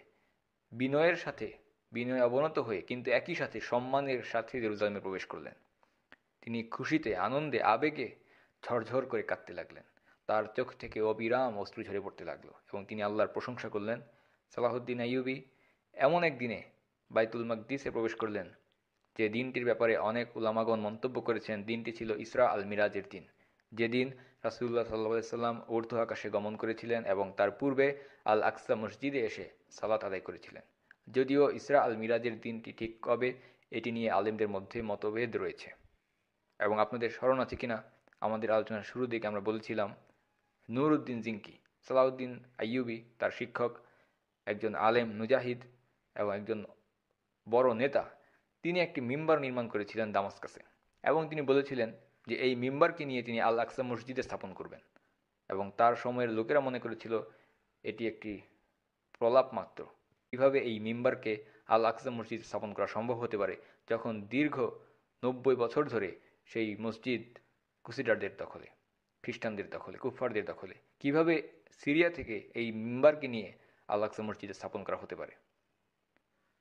বিনয় অবনত হয়ে কিন্তু একই সাথে সম্মানের সাথে জেরুজালেমে প্রবেশ করলেন। তিনি খুশিতে, আনন্দে, আবেগে ঝরঝর করে কাঁদতে লাগলেন। তার চোখ থেকে অবিরাম অশ্রু ঝরে পড়তে লাগলো এবং তিনি আল্লাহর প্রশংসা করলেন। সালাহুদ্দিন আইয়ুবী এমন একদিনে বাইতুল মাকদিসে প্রবেশ করলেন যে দিনটির ব্যাপারে অনেক উলামাগণ মন্তব্য করেছেন দিনটি ছিল ইসরা আল মিরাজের দিন, যেদিন রাসূলুল্লাহ সাল্লাল্লাহু আলাইহি সাল্লাম ঊর্ধ্ব আকাশে গমন করেছিলেন এবং তার পূর্বে আল আকসা মসজিদে এসে সালাত আদায় করেছিলেন। যদিও ইসরা আল মিরাজের দিনটি ঠিক কবে এটি নিয়ে আলেমদের মধ্যে মতভেদ রয়েছে। এবং আপনাদের স্মরণ আছে কিনা আমাদের আলোচনার শুরুর দিকে আমরা বলেছিলাম নুরউদ্দিন জিঙ্কি, সালাউদ্দিন আইয়ুবী তার শিক্ষক, একজন আলেম, মুজাহিদ এবং একজন বড় নেতা, তিনি একটি মিম্বার নির্মাণ করেছিলেন দামাস্কাসে এবং তিনি বলেছিলেন যে এই মিম্বারকে নিয়ে তিনি আল আকসা মসজিদে স্থাপন করবেন। এবং তার সময়ের লোকেরা মনে করেছিল এটি একটি প্রলাপ মাত্র। কীভাবে এই মিম্বারকে আল আকসা মসজিদ স্থাপন করা সম্ভব হতে পারে যখন দীর্ঘ 90 বছর ধরে সেই মসজিদ ক্রুসেডারদের দখলে, খ্রিস্টানদের দখলে, কুফফারদের দখলে। কিভাবে সিরিয়া থেকে এই মিম্বারকে নিয়ে আল আকসা মসজিদে স্থাপন করা হতে পারে?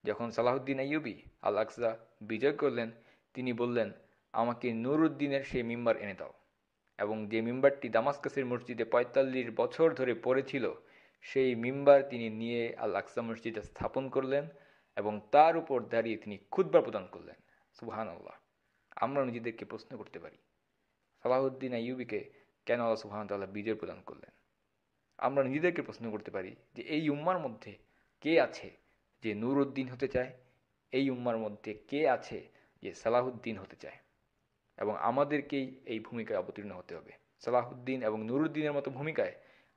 যখন সালাহুদ্দিন আইয়ুবী আল আকসা বিজয় করলেন, তিনি বললেন আমাকে নুরউদ্দিনের সেই মিম্বার এনে দাও। এবং যে মিম্বারটি দামাস্কাসের মসজিদে ৪৫ বছর ধরে পড়েছিল সেই মিম্বার তিনি নিয়ে আল আকসা মসজিদে স্থাপন করলেন এবং তার উপর দাঁড়িয়ে তিনি খুতবা প্রদান করলেন। সুবহানাল্লাহ। আমরা নিজেদেরকে প্রশ্ন করতে পারি সালাহুদ্দিন আইয়ুবীকে কেন আল্লাহ সুবহানাহু ওয়া তাআলা বিজয় প্রদান করলেন? আমরা নিজেদেরকে প্রশ্ন করতে পারি যে এই উম্মার মধ্যে কে আছে যে নুরউদ্দিন হতে চায়? এই উম্মার মধ্যে কে আছে যে সালাহুদ্দিন হতে চায়? এবং আমাদেরকেই এই ভূমিকায় অবতীর্ণ হতে হবে। সালাহুদ্দিন এবং নুরউদ্দিনের মতো ভূমিকায়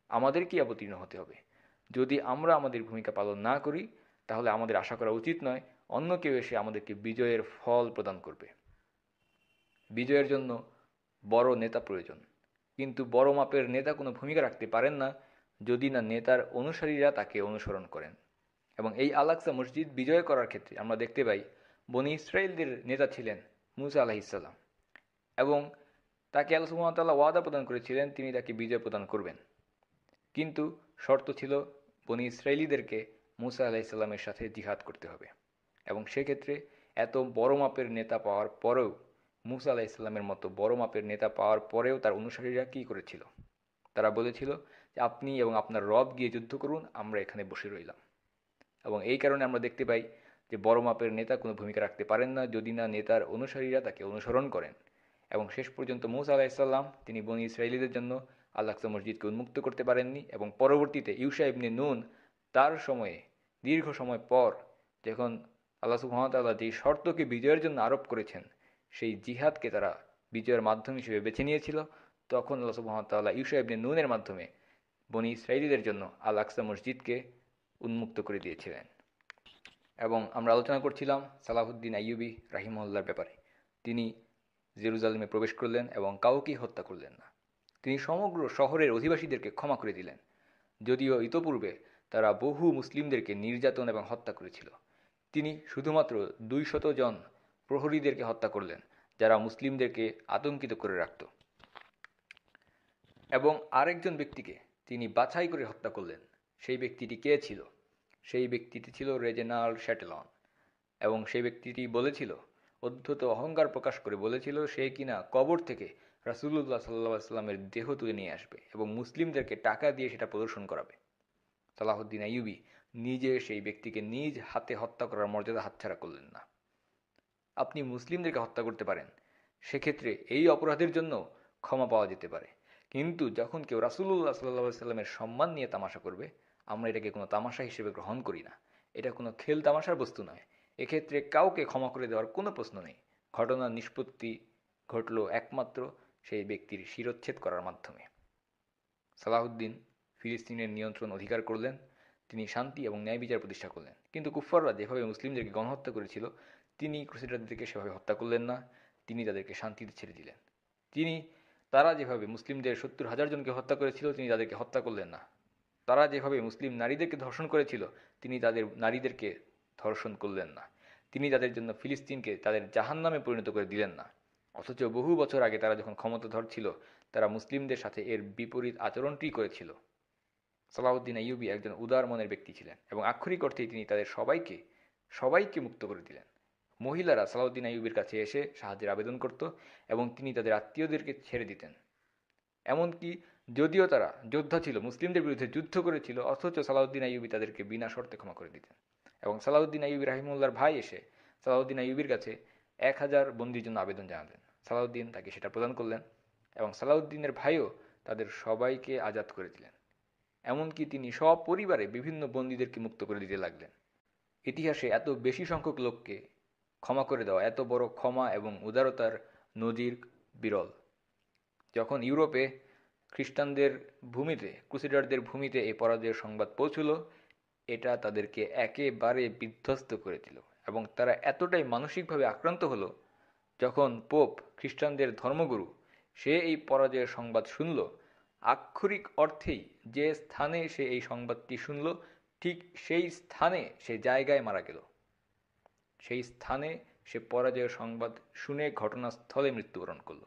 আমাদেরকেই অবতীর্ণ হতে হবে। যদি আমরা আমাদের ভূমিকা পালন না করি তাহলে আমাদের আশা করা উচিত নয় অন্য কেউ এসে আমাদেরকে বিজয়ের ফল প্রদান করবে। বিজয়ের জন্য বড় নেতা প্রয়োজন, কিন্তু বড় মাপের নেতা কোনো ভূমিকা রাখতে পারেন না যদি না নেতার অনুসারীরা তাকে অনুসরণ করেন। এবং এই আল আকসা মসজিদ বিজয় করার ক্ষেত্রে আমরা দেখতে পাই বনি ইসরাইলদের নেতা ছিলেন মুসা আলাইহিস সালাম এবং তাকে আল্লাহ সুবহানাহু ওয়া তাআলা ওয়াদা প্রদান করেছিলেন তিনি তাকে বিজয় প্রদান করবেন। কিন্তু শর্ত ছিল বনি ইসরাইলীদেরকে মুসা আলাইহিস সালামের সাথে জিহাদ করতে হবে। এবং সেক্ষেত্রে এত বড় মাপের নেতা পাওয়ার পরেও, মুসা আলাইহিস সালামের মতো বড় মাপের নেতা পাওয়ার পরেও তার অনুসারীরা কী করেছিল? তারা বলেছিল যে আপনি এবং আপনার রব গিয়ে যুদ্ধ করুন, আমরা এখানে বসে রইলাম। এবং এই কারণে আমরা দেখতে পাই যে বড় মাপের নেতা কোনো ভূমিকা রাখতে পারেন না যদি না নেতার অনুসারীরা তাকে অনুসরণ করেন। এবং শেষ পর্যন্ত মুসা আলাইহিস সালাম তিনি বনি ইসরাইলীদের জন্য আল আকসা মসজিদকে উন্মুক্ত করতে পারেননি। এবং পরবর্তীতে ইউশা ইবনে নুন তার সময়ে দীর্ঘ সময় পর যখন আল্লাহ সুবহানাহু ওয়া তাআলা যেই শর্তকে বিজয়ের জন্য আরোপ করেছেন সেই জিহাদকে তারা বিজয়ের মাধ্যম হিসেবে বেছে নিয়েছিল, তখন আল্লাহ সুবহানাহু ওয়া তাআলা ইউশা ইবনে নুনের মাধ্যমে বনি ইসরাইলীদের জন্য আল আকসা মসজিদকে উন্মুক্ত করে দিয়েছিলেন। এবং আমরা আলোচনা করছিলাম সালাহুদ্দিন আইয়ুবী রাহিমাহুল্লাহর ব্যাপারে। তিনি জেরুজালেমে প্রবেশ করলেন এবং কাউকেই হত্যা করলেন না। তিনি সমগ্র শহরের অধিবাসীদেরকে ক্ষমা করে দিলেন, যদিও ইতোপূর্বে তারা বহু মুসলিমদেরকে নির্যাতন এবং হত্যা করেছিল। তিনি শুধুমাত্র 200 জন প্রহরীদেরকে হত্যা করলেন যারা মুসলিমদেরকে আতঙ্কিত করে রাখত। এবং আরেকজন ব্যক্তিকে তিনি বাছাই করে হত্যা করলেন। সেই ব্যক্তিটি কে ছিল? সেই ব্যক্তিটি ছিল রেজিনাল্ড শ্যাটেলন। এবং সেই ব্যক্তিটি বলেছিল, অদ্ভুত অহংকার প্রকাশ করে বলেছিল সে কিনা কবর থেকে রাসূলুল্লাহ সাল্লাল্লাহু আলাইহি ওয়াসাল্লামের দেহ তুলে নিয়ে আসবে এবং মুসলিমদেরকে টাকা দিয়ে সেটা প্রদর্শন করাবে। সালাহুদ্দিন আইয়ুবী নিজে সেই ব্যক্তিকে নিজ হাতে হত্যা করার মর্যাদা হাতছাড়া করলেন না। আপনি মুসলিমদেরকে হত্যা করতে পারেন, সেক্ষেত্রে এই অপরাধের জন্য ক্ষমা পাওয়া যেতে পারে, কিন্তু যখন কেউ রাসূলুল্লাহ সাল্লাল্লাহু আলাইহি সাল্লামের সম্মান নিয়ে তামাশা করবে, আমরা এটাকে কোনো তামাশা হিসেবে গ্রহণ করি না। এটা কোনো খেল তামাশার বস্তু নয়। এক্ষেত্রে কাউকে ক্ষমা করে দেওয়ার কোনো প্রশ্ন নেই। ঘটনার নিষ্পত্তি ঘটল একমাত্র সেই ব্যক্তির শিরচ্ছেদ করার মাধ্যমে। সালাহুদ্দিন ফিলিস্তিনের নিয়ন্ত্রণ অধিকার করলেন। তিনি শান্তি এবং ন্যায় বিচার প্রতিষ্ঠা করলেন। কিন্তু কুফফাররা যেভাবে মুসলিমদেরকে গণহত্যা করেছিল, তিনি ক্রুসেডারদেরকে সেভাবে হত্যা করলেন না। তিনি তাদেরকে শান্তিতে ছেড়ে দিলেন। তারা যেভাবে মুসলিমদের 70,000 জনকে হত্যা করেছিল, তিনি তাদেরকে হত্যা করলেন না। তারা যেভাবে মুসলিম নারীদেরকে ধর্ষণ করেছিল, তিনি তাদের নারীদেরকে ধর্ষণ করলেন না। তিনি তাদের জন্য ফিলিস্তিনকে তাদের জাহান্নামে পরিণত করে দিলেন না। অথচ বহু বছর আগে তারা যখন ক্ষমতাধর ছিল, তারা মুসলিমদের সাথে এর বিপরীত আচরণটি করেছিল। সালাহুদ্দিন আইয়ুবী একজন উদার মনের ব্যক্তি ছিলেন এবং আক্ষরিক অর্থেই তিনি তাদের সবাইকে মুক্ত করে দিলেন। মহিলারা সালাহুদ্দিন আইয়ুবীর কাছে এসে সাহায্যের আবেদন করত এবং তিনি তাদের আত্মীয়দেরকে ছেড়ে দিতেন। এমনকি যদিও তারা যোদ্ধা ছিল, মুসলিমদের বিরুদ্ধে যুদ্ধ করেছিল, অথচ সালাহুদ্দিন আইয়ুবী তাদেরকে বিনা শর্তে ক্ষমা করে দিতেন। এবং সালাহুদ্দিন আইয়ুবী রাহিমউল্লাহর ভাই এসে সালাহুদ্দিন আইয়ুবীর কাছে 1000 বন্দীর জন্য আবেদন জানালেন। সালাহুদ্দিন তাকে সেটা প্রদান করলেন এবং সালাহুদ্দিনের ভাইও তাদের সবাইকে আজাদ করে দিলেন। এমনকি তিনি সপরিবারে বিভিন্ন বন্দীদেরকে মুক্ত করে দিতে লাগলেন। ইতিহাসে এত বেশি সংখ্যক লোককে ক্ষমা করে দেওয়া, এত বড় ক্ষমা এবং উদারতার নজির বিরল। যখন ইউরোপে খ্রিস্টানদের ভূমিতে, ক্রুসেডারদের ভূমিতে এই পরাজয়ের সংবাদ পৌঁছল, এটা তাদেরকে একেবারে বিধ্বস্ত করে দিল এবং তারা এতটাই মানসিকভাবে আক্রান্ত হলো, যখন পোপ, খ্রিস্টানদের ধর্মগুরু, সে এই পরাজয়ের সংবাদ শুনল, আক্ষরিক অর্থেই যে স্থানে সে এই সংবাদটি শুনল, ঠিক সেই স্থানে, সে জায়গায় মারা গেল। সেই স্থানে সে পরাজয়ের সংবাদ শুনে ঘটনাস্থলে মৃত্যুবরণ করল।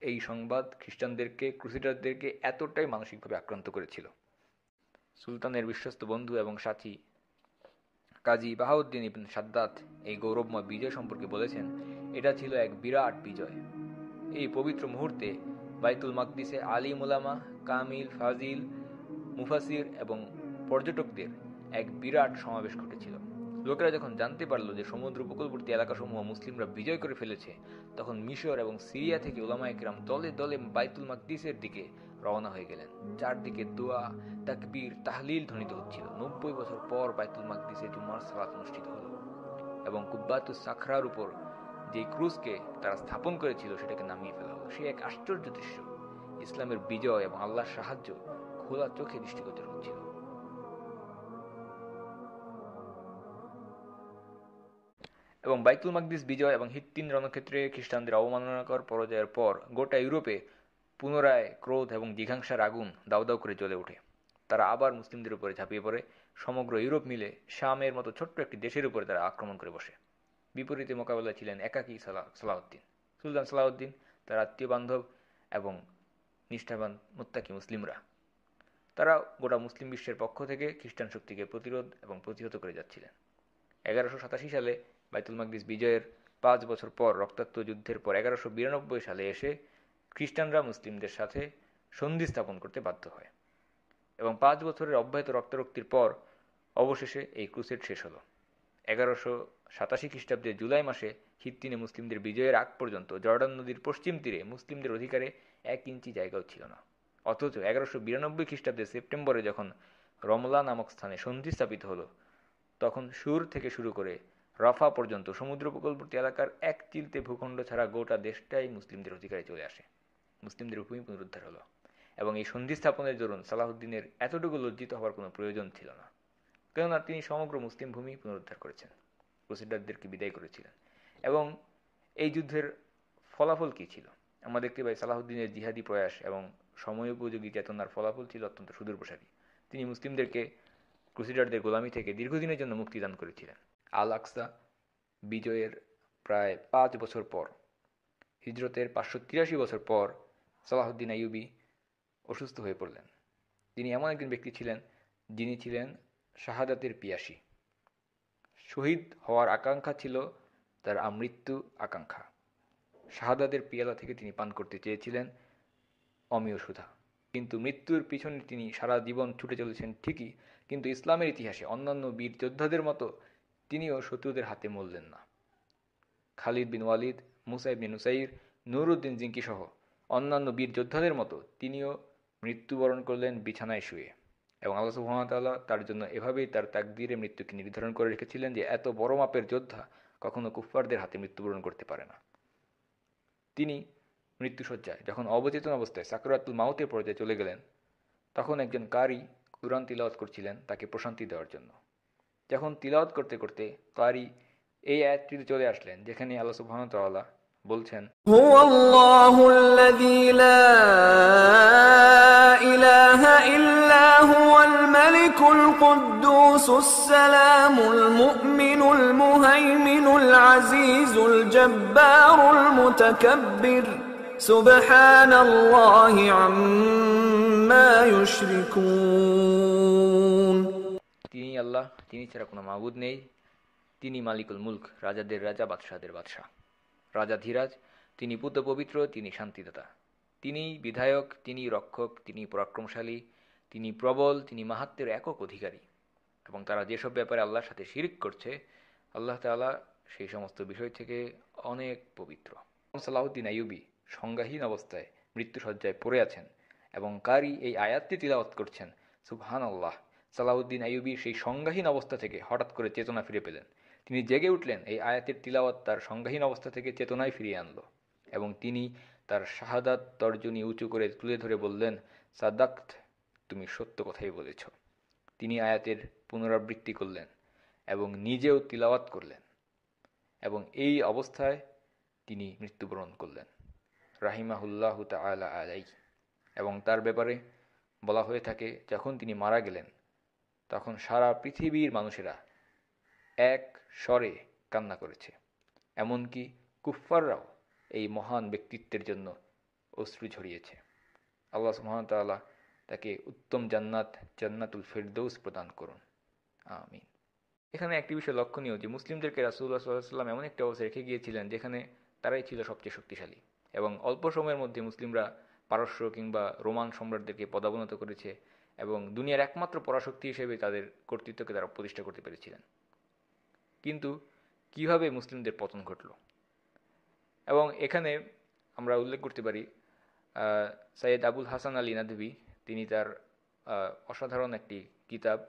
এই সংবাদ খ্রিস্টানদেরকে, ক্রুসেডারদেরকে এতটাই মানসিকভাবে আক্রান্ত করেছিল। সুলতানের বিশ্বস্ত বন্ধু এবং সাথী কাজী বাহাউদ্দিন ইবনে সাদ্দাত এই গৌরবময় বিজয় সম্পর্কে বলেছেন, এটা ছিল এক বিরাট বিজয়। এই পবিত্র মুহূর্তে বাইতুল মাকদিসে আলিম উলামা, কামিল, ফাজিল, মুফাসির এবং পর্যটকদের এক বিরাট সমাবেশ ঘটেছিল। লোকেরা যখন জানতে পারল যে সমুদ্র উপকূলবর্তী এলাকাসমূহ মুসলিমরা বিজয় করে ফেলেছে, তখন মিশর এবং সিরিয়া থেকে উলামায়ে কেরাম দলে দলে বাইতুল মাকদিসের দিকে রওনা হয়ে গেলেন। চারদিকে দোয়া, তাকবীর, তাহলিল ধ্বনিত হচ্ছিল। 90 বছর পর বাইতুল মাকদিসে জুমার সালাত অনুষ্ঠিত হল এবং কুব্বাতুস সাখরার উপর যে ক্রুজকে তারা স্থাপন করেছিল, সেটাকে নামিয়ে ফেলা হলো। সে এক আশ্চর্য দৃশ্য। ইসলামের বিজয় এবং আল্লাহর সাহায্য খোলা চোখে দৃষ্টিগোচর হচ্ছিল। এবং বাইতুল মাকদিস বিজয় এবং হিত্তিন রণক্ষেত্রে খ্রিস্টানদের অবমাননাকর পরাজয়ের পর গোটা ইউরোপে পুনরায় ক্রোধ এবং জিঘাংসার আগুন দাউ দাউ করে জ্বলে ওঠে। তারা আবার মুসলিমদের উপরে ঝাঁপিয়ে পড়ে। সমগ্র ইউরোপ মিলে শামের মতো ছোট্ট একটি দেশের উপরে তারা আক্রমণ করে বসে। বিপরীতে মোকাবেলায় ছিলেন একাকী সালাহুদ্দিন, সুলতান সালাহুদ্দিন, তার আত্মীয় বান্ধব এবং নিষ্ঠাবান মুত্তাকি মুসলিমরা। তারা গোটা মুসলিম বিশ্বের পক্ষ থেকে খ্রিস্টান শক্তিকে প্রতিরোধ এবং প্রতিহত করে যাচ্ছিলেন। 1187 সালে বাইতুল মাকদিস বিজয়ের 5 বছর পর, রক্তাক্ত যুদ্ধের পর 1192 সালে এসে খ্রিস্টানরা মুসলিমদের সাথে সন্ধি স্থাপন করতে বাধ্য হয় এবং 5 বছরের অব্যাহত রক্তারক্তির পর অবশেষে এই ক্রুসেড শেষ হল। 1187 খ্রিস্টাব্দের জুলাই মাসে হিত্তিনে মুসলিমদের বিজয়ের আগ পর্যন্ত জর্ডান নদীর পশ্চিম তীরে মুসলিমদের অধিকারে 1 ইঞ্চি জায়গাও ছিল না। অথচ 1192 খ্রিস্টাব্দের সেপ্টেম্বরে যখন রমলা নামক স্থানে সন্ধি স্থাপিত হল, তখন সুর থেকে শুরু করে রাফা পর্যন্ত সমুদ্র উপকূলবর্তী এলাকার এক চিলতে ভূখণ্ড ছাড়া গোটা দেশটাই মুসলিমদের অধিকারে চলে আসে। মুসলিমদের ভূমি পুনরুদ্ধার হলো এবং এই সন্ধি স্থাপনের দরুন সালাহুদ্দিনের এতটুকু লজ্জিত হওয়ার কোনো প্রয়োজন ছিল না, কেননা তিনি সমগ্র মুসলিম ভূমি পুনরুদ্ধার করেছেন, ক্রুসেডারদেরকে বিদায় করেছিলেন। এবং এই যুদ্ধের ফলাফল কী ছিল? আমরা দেখতে পাই সালাহুদ্দিনের জিহাদি প্রয়াস এবং সময়োপযোগী চেতনার ফলাফল ছিল অত্যন্ত সুদূরপ্রসারী। তিনি মুসলিমদেরকে ক্রুসেডারদের গোলামি থেকে দীর্ঘদিনের জন্য মুক্তিদান করেছিলেন। আল আকসা বিজয়ের প্রায় 5 বছর পর, হিজরতের 583 বছর পর, সালাহুদ্দিন আইয়ুবী অসুস্থ হয়ে পড়লেন। তিনি এমন একজন ব্যক্তি ছিলেন যিনি ছিলেন শাহাদাতের পিয়াসী। শহীদ হওয়ার আকাঙ্ক্ষা ছিল তার আমৃত্যু আকাঙ্ক্ষা। শাহাদাতের পিয়ালা থেকে তিনি পান করতে চেয়েছিলেন অমীয় সুধা, কিন্তু মৃত্যুর পিছনে তিনি সারা জীবন ছুটে চলেছেন ঠিকই, কিন্তু ইসলামের ইতিহাসে অন্যান্য বীর যোদ্ধাদের মতো তিনিও শত্রুদের হাতে মরলেন না। খালিদ বিন ওয়ালিদ, মুসা ইবনে নুসাইর, নুরউদ্দিন জিঙ্কি সহ অন্যান্য বীর যোদ্ধাদের মতো তিনিও মৃত্যুবরণ করলেন বিছানায় শুয়ে। এবং আল্লাহ সুবহানাহু ওয়া তাআলা তার জন্য এভাবেই তার তাকদীরে মৃত্যুকে নির্ধারণ করে রেখেছিলেন যে এত বড় মাপের যোদ্ধা কখনো কুফফারদের হাতে মৃত্যুবরণ করতে পারে না। তিনি মৃত্যুশয্যায় যখন অবচেতন অবস্থায় সাকরাতুল মাউতের পর্যায়ে চলে গেলেন, তখন একজন কারি কুরআন তিলাওয়াত করছিলেন তাকে প্রশান্তি দেওয়ার জন্য। যখন তিলাওয়াত করতে করতে কারি এই আয়াতটিতে চলে আসলেন যেখানে আল্লাহ সুবহানাহু ওয়া তাআলা বলছেন, هو الله الذي لا إله إلا هو الملك القدوس السلام المؤمن المهيمن العزيز الجبار المتكبر سبحان الله عما يشركون। তিনি আল্লাহ, তিনি ছাড়া কোনো মাবুদ নেই। তিনি মালিকুল মুলক, রাজাদের রাজা, বাদশাহদের বাদশাহ, রাজা ধীরাজ। তিনি পুত্র পবিত্র, তিনি শান্তিদাতা, তিনি বিধায়ক, তিনি রক্ষক, তিনি পরাক্রমশালী, তিনি প্রবল, তিনি মাহাত্ম্যের একক অধিকারী। এবং তারা যেসব ব্যাপারে আল্লাহর সাথে শিরিক করছে, আল্লাহ তাআলা সেই সমস্ত বিষয় থেকে অনেক পবিত্র। সালাহউদ্দিন আইয়ুবী সংজ্ঞাহীন অবস্থায় মৃত্যুশয্যায় পড়ে আছেন এবং কারি এই আয়াতটি তিলাওয়াত করছেন। সুবহানাল্লাহ! সালাহউদ্দিন আইয়ুবী সেই সংজ্ঞাহীন অবস্থা থেকে হঠাৎ করে চেতনা ফিরে পেলেন। তিনি জেগে উঠলেন। এই আয়াতের তিলাওয়াত তার সংজ্ঞাহীন অবস্থা থেকে চেতনায় ফিরিয়ে আনলো এবং তিনি তার শাহাদাত তর্জনী উঁচু করে তুলে ধরে বললেন, সাদাক্ত, তুমি সত্য কথাই বলেছ। তিনি আয়াতের পুনরাবৃত্তি করলেন এবং নিজেও তিলাওয়াত করলেন এবং এই অবস্থায় তিনি মৃত্যুবরণ করলেন রাহিমাহুল্লাহু তাআলা আলাইহি। এবং তার ব্যাপারে বলা হয়ে থাকে, যখন তিনি মারা গেলেন তখন সারা পৃথিবীর মানুষেরা এক স্বরে কান্না করেছে, এমনকি কুফফাররাও এই মহান ব্যক্তিত্বের জন্য অশ্রু ঝরিয়েছে। আল্লাহ সুবহানাহু ওয়া তাআলা তাকে উত্তম জান্নাত, জান্নাতুল ফিরদৌস প্রদান করুন, আমিন। এখানে একটি বিষয় লক্ষণীয় যে মুসলিমদেরকে রাসূলুল্লাহ সাল্লাল্লাহু আলাইহি ওয়াসাল্লাম এমন একটা অবস্থায় রেখে গিয়েছিলেন যেখানে তারাই ছিল সবচেয়ে শক্তিশালী এবং অল্প সময়ের মধ্যে মুসলিমরা পারস্য কিংবা রোমান সম্রাটদেরকে পদাবনত করেছে এবং দুনিয়ার একমাত্র পরাশক্তি হিসেবে তাদের কর্তৃত্বকে তারা প্রতিষ্ঠা করতে পেরেছিলেন। কিন্তু কিভাবে মুসলিমদের পতন ঘটল? এবং এখানে আমরা উল্লেখ করতে পারি সৈয়দ আবুল হাসান আলী নাদভী, তিনি তার অসাধারণ একটি কিতাব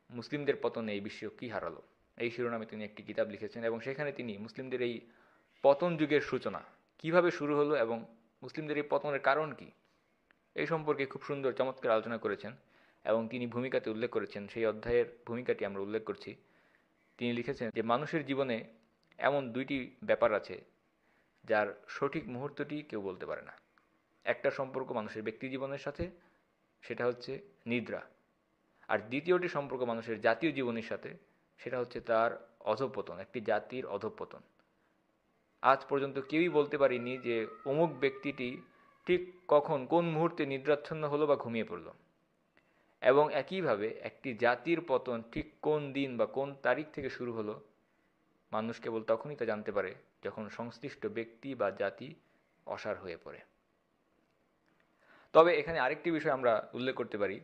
মুসলিমদের পতনে এই বিশ্ব কি হারালো, এই শিরোনামে তিনি একটি কিতাব লিখেছেন এবং সেখানে তিনি মুসলিমদের এই পতন যুগের সূচনা কিভাবে শুরু হলো এবং মুসলিমদের এই পতনের কারণ কি, এই সম্পর্কে খুব সুন্দর চমৎকার আলোচনা করেছেন এবং তিনি ভূমিকাতে উল্লেখ করেছেন। সেই অধ্যায়ের ভূমিকাটি আমরা উল্লেখ করছি। তিনি লিখেছেন যে মানুষের জীবনে এমন দুইটি ব্যাপার আছে যার সঠিক মুহূর্তটি কেউ বলতে পারে না। একটা সম্পর্ক মানুষের ব্যক্তি জীবনের সাথে, সেটা হচ্ছে নিদ্রা। আর দ্বিতীয়টি সম্পর্ক মানুষের জাতীয় জীবনের সাথে, সেটা হচ্ছে তার অধঃপতন, একটি জাতির অধঃপতন। আজ পর্যন্ত কেউই বলতে পারেনি যে অমুক ব্যক্তিটি ঠিক কখন কোন মুহূর্তে নিদ্রাচ্ছন্ন হলো বা ঘুমিয়ে পড়ল। এবং একইভাবে একটি জাতির পতন ঠিক কোন দিন বা কোন তারিখ থেকে শুরু হলো মানুষ কেবল তখনই তা জানতে পারে যখন সংশ্লিষ্ট ব্যক্তি বা জাতি অসাড় হয়ে পড়ে। তবে এখানে আরেকটি বিষয় আমরা উল্লেখ করতে পারি,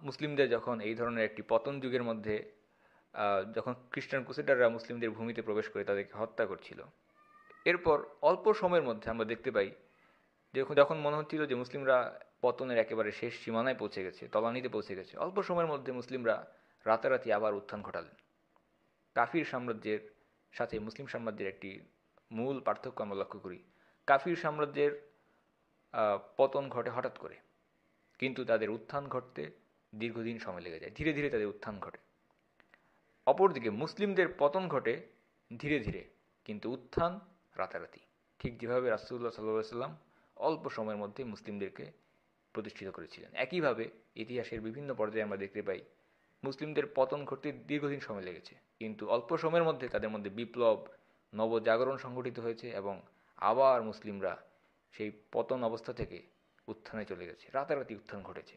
মুসলিমদের যখন এই ধরনের একটি পতন যুগের মধ্যে যখন খ্রিস্টান ক্রুসেডাররা মুসলিমদের ভূমিতে প্রবেশ করে তাদেরকে হত্যা করছিল, এরপর অল্প সময়ের মধ্যে আমরা দেখতে পাই যখন মনে হচ্ছিল যে মুসলিমরা পতনের একেবারে শেষ সীমানায় পৌঁছে গেছে, তলানিতে পৌঁছে গেছে, অল্প সময়ের মধ্যে মুসলিমরা রাতারাতি আবার উত্থান ঘটালেন। কাফির সাম্রাজ্যের সাথে মুসলিম সাম্রাজ্যের একটি মূল পার্থক্য আমরা লক্ষ্য করি। কাফির সাম্রাজ্যের পতন ঘটে হঠাৎ করে, কিন্তু তাদের উত্থান ঘটতে দীর্ঘদিন সময় লেগে যায়, ধীরে ধীরে তাদের উত্থান ঘটে। অপরদিকে মুসলিমদের পতন ঘটে ধীরে ধীরে, কিন্তু উত্থান রাতারাতি, ঠিক যেভাবে রাসূলুল্লাহ সাল্লাল্লাহু আলাইহি ওয়াসাল্লাম অল্প সময়ের মধ্যে মুসলিমদেরকে প্রতিষ্ঠিত করেছিলেন। একইভাবে ইতিহাসের বিভিন্ন পর্যায়ে আমরা দেখতে পাই মুসলিমদের পতন ঘটতে দীর্ঘদিন সময় লেগেছে, কিন্তু অল্প সময়ের মধ্যে তাদের মধ্যে বিপ্লব, নবজাগরণ সংঘটিত হয়েছে এবং আবার মুসলিমরা সেই পতন অবস্থা থেকে উত্থানে চলে গেছে, রাতারাতি উত্থান ঘটেছে।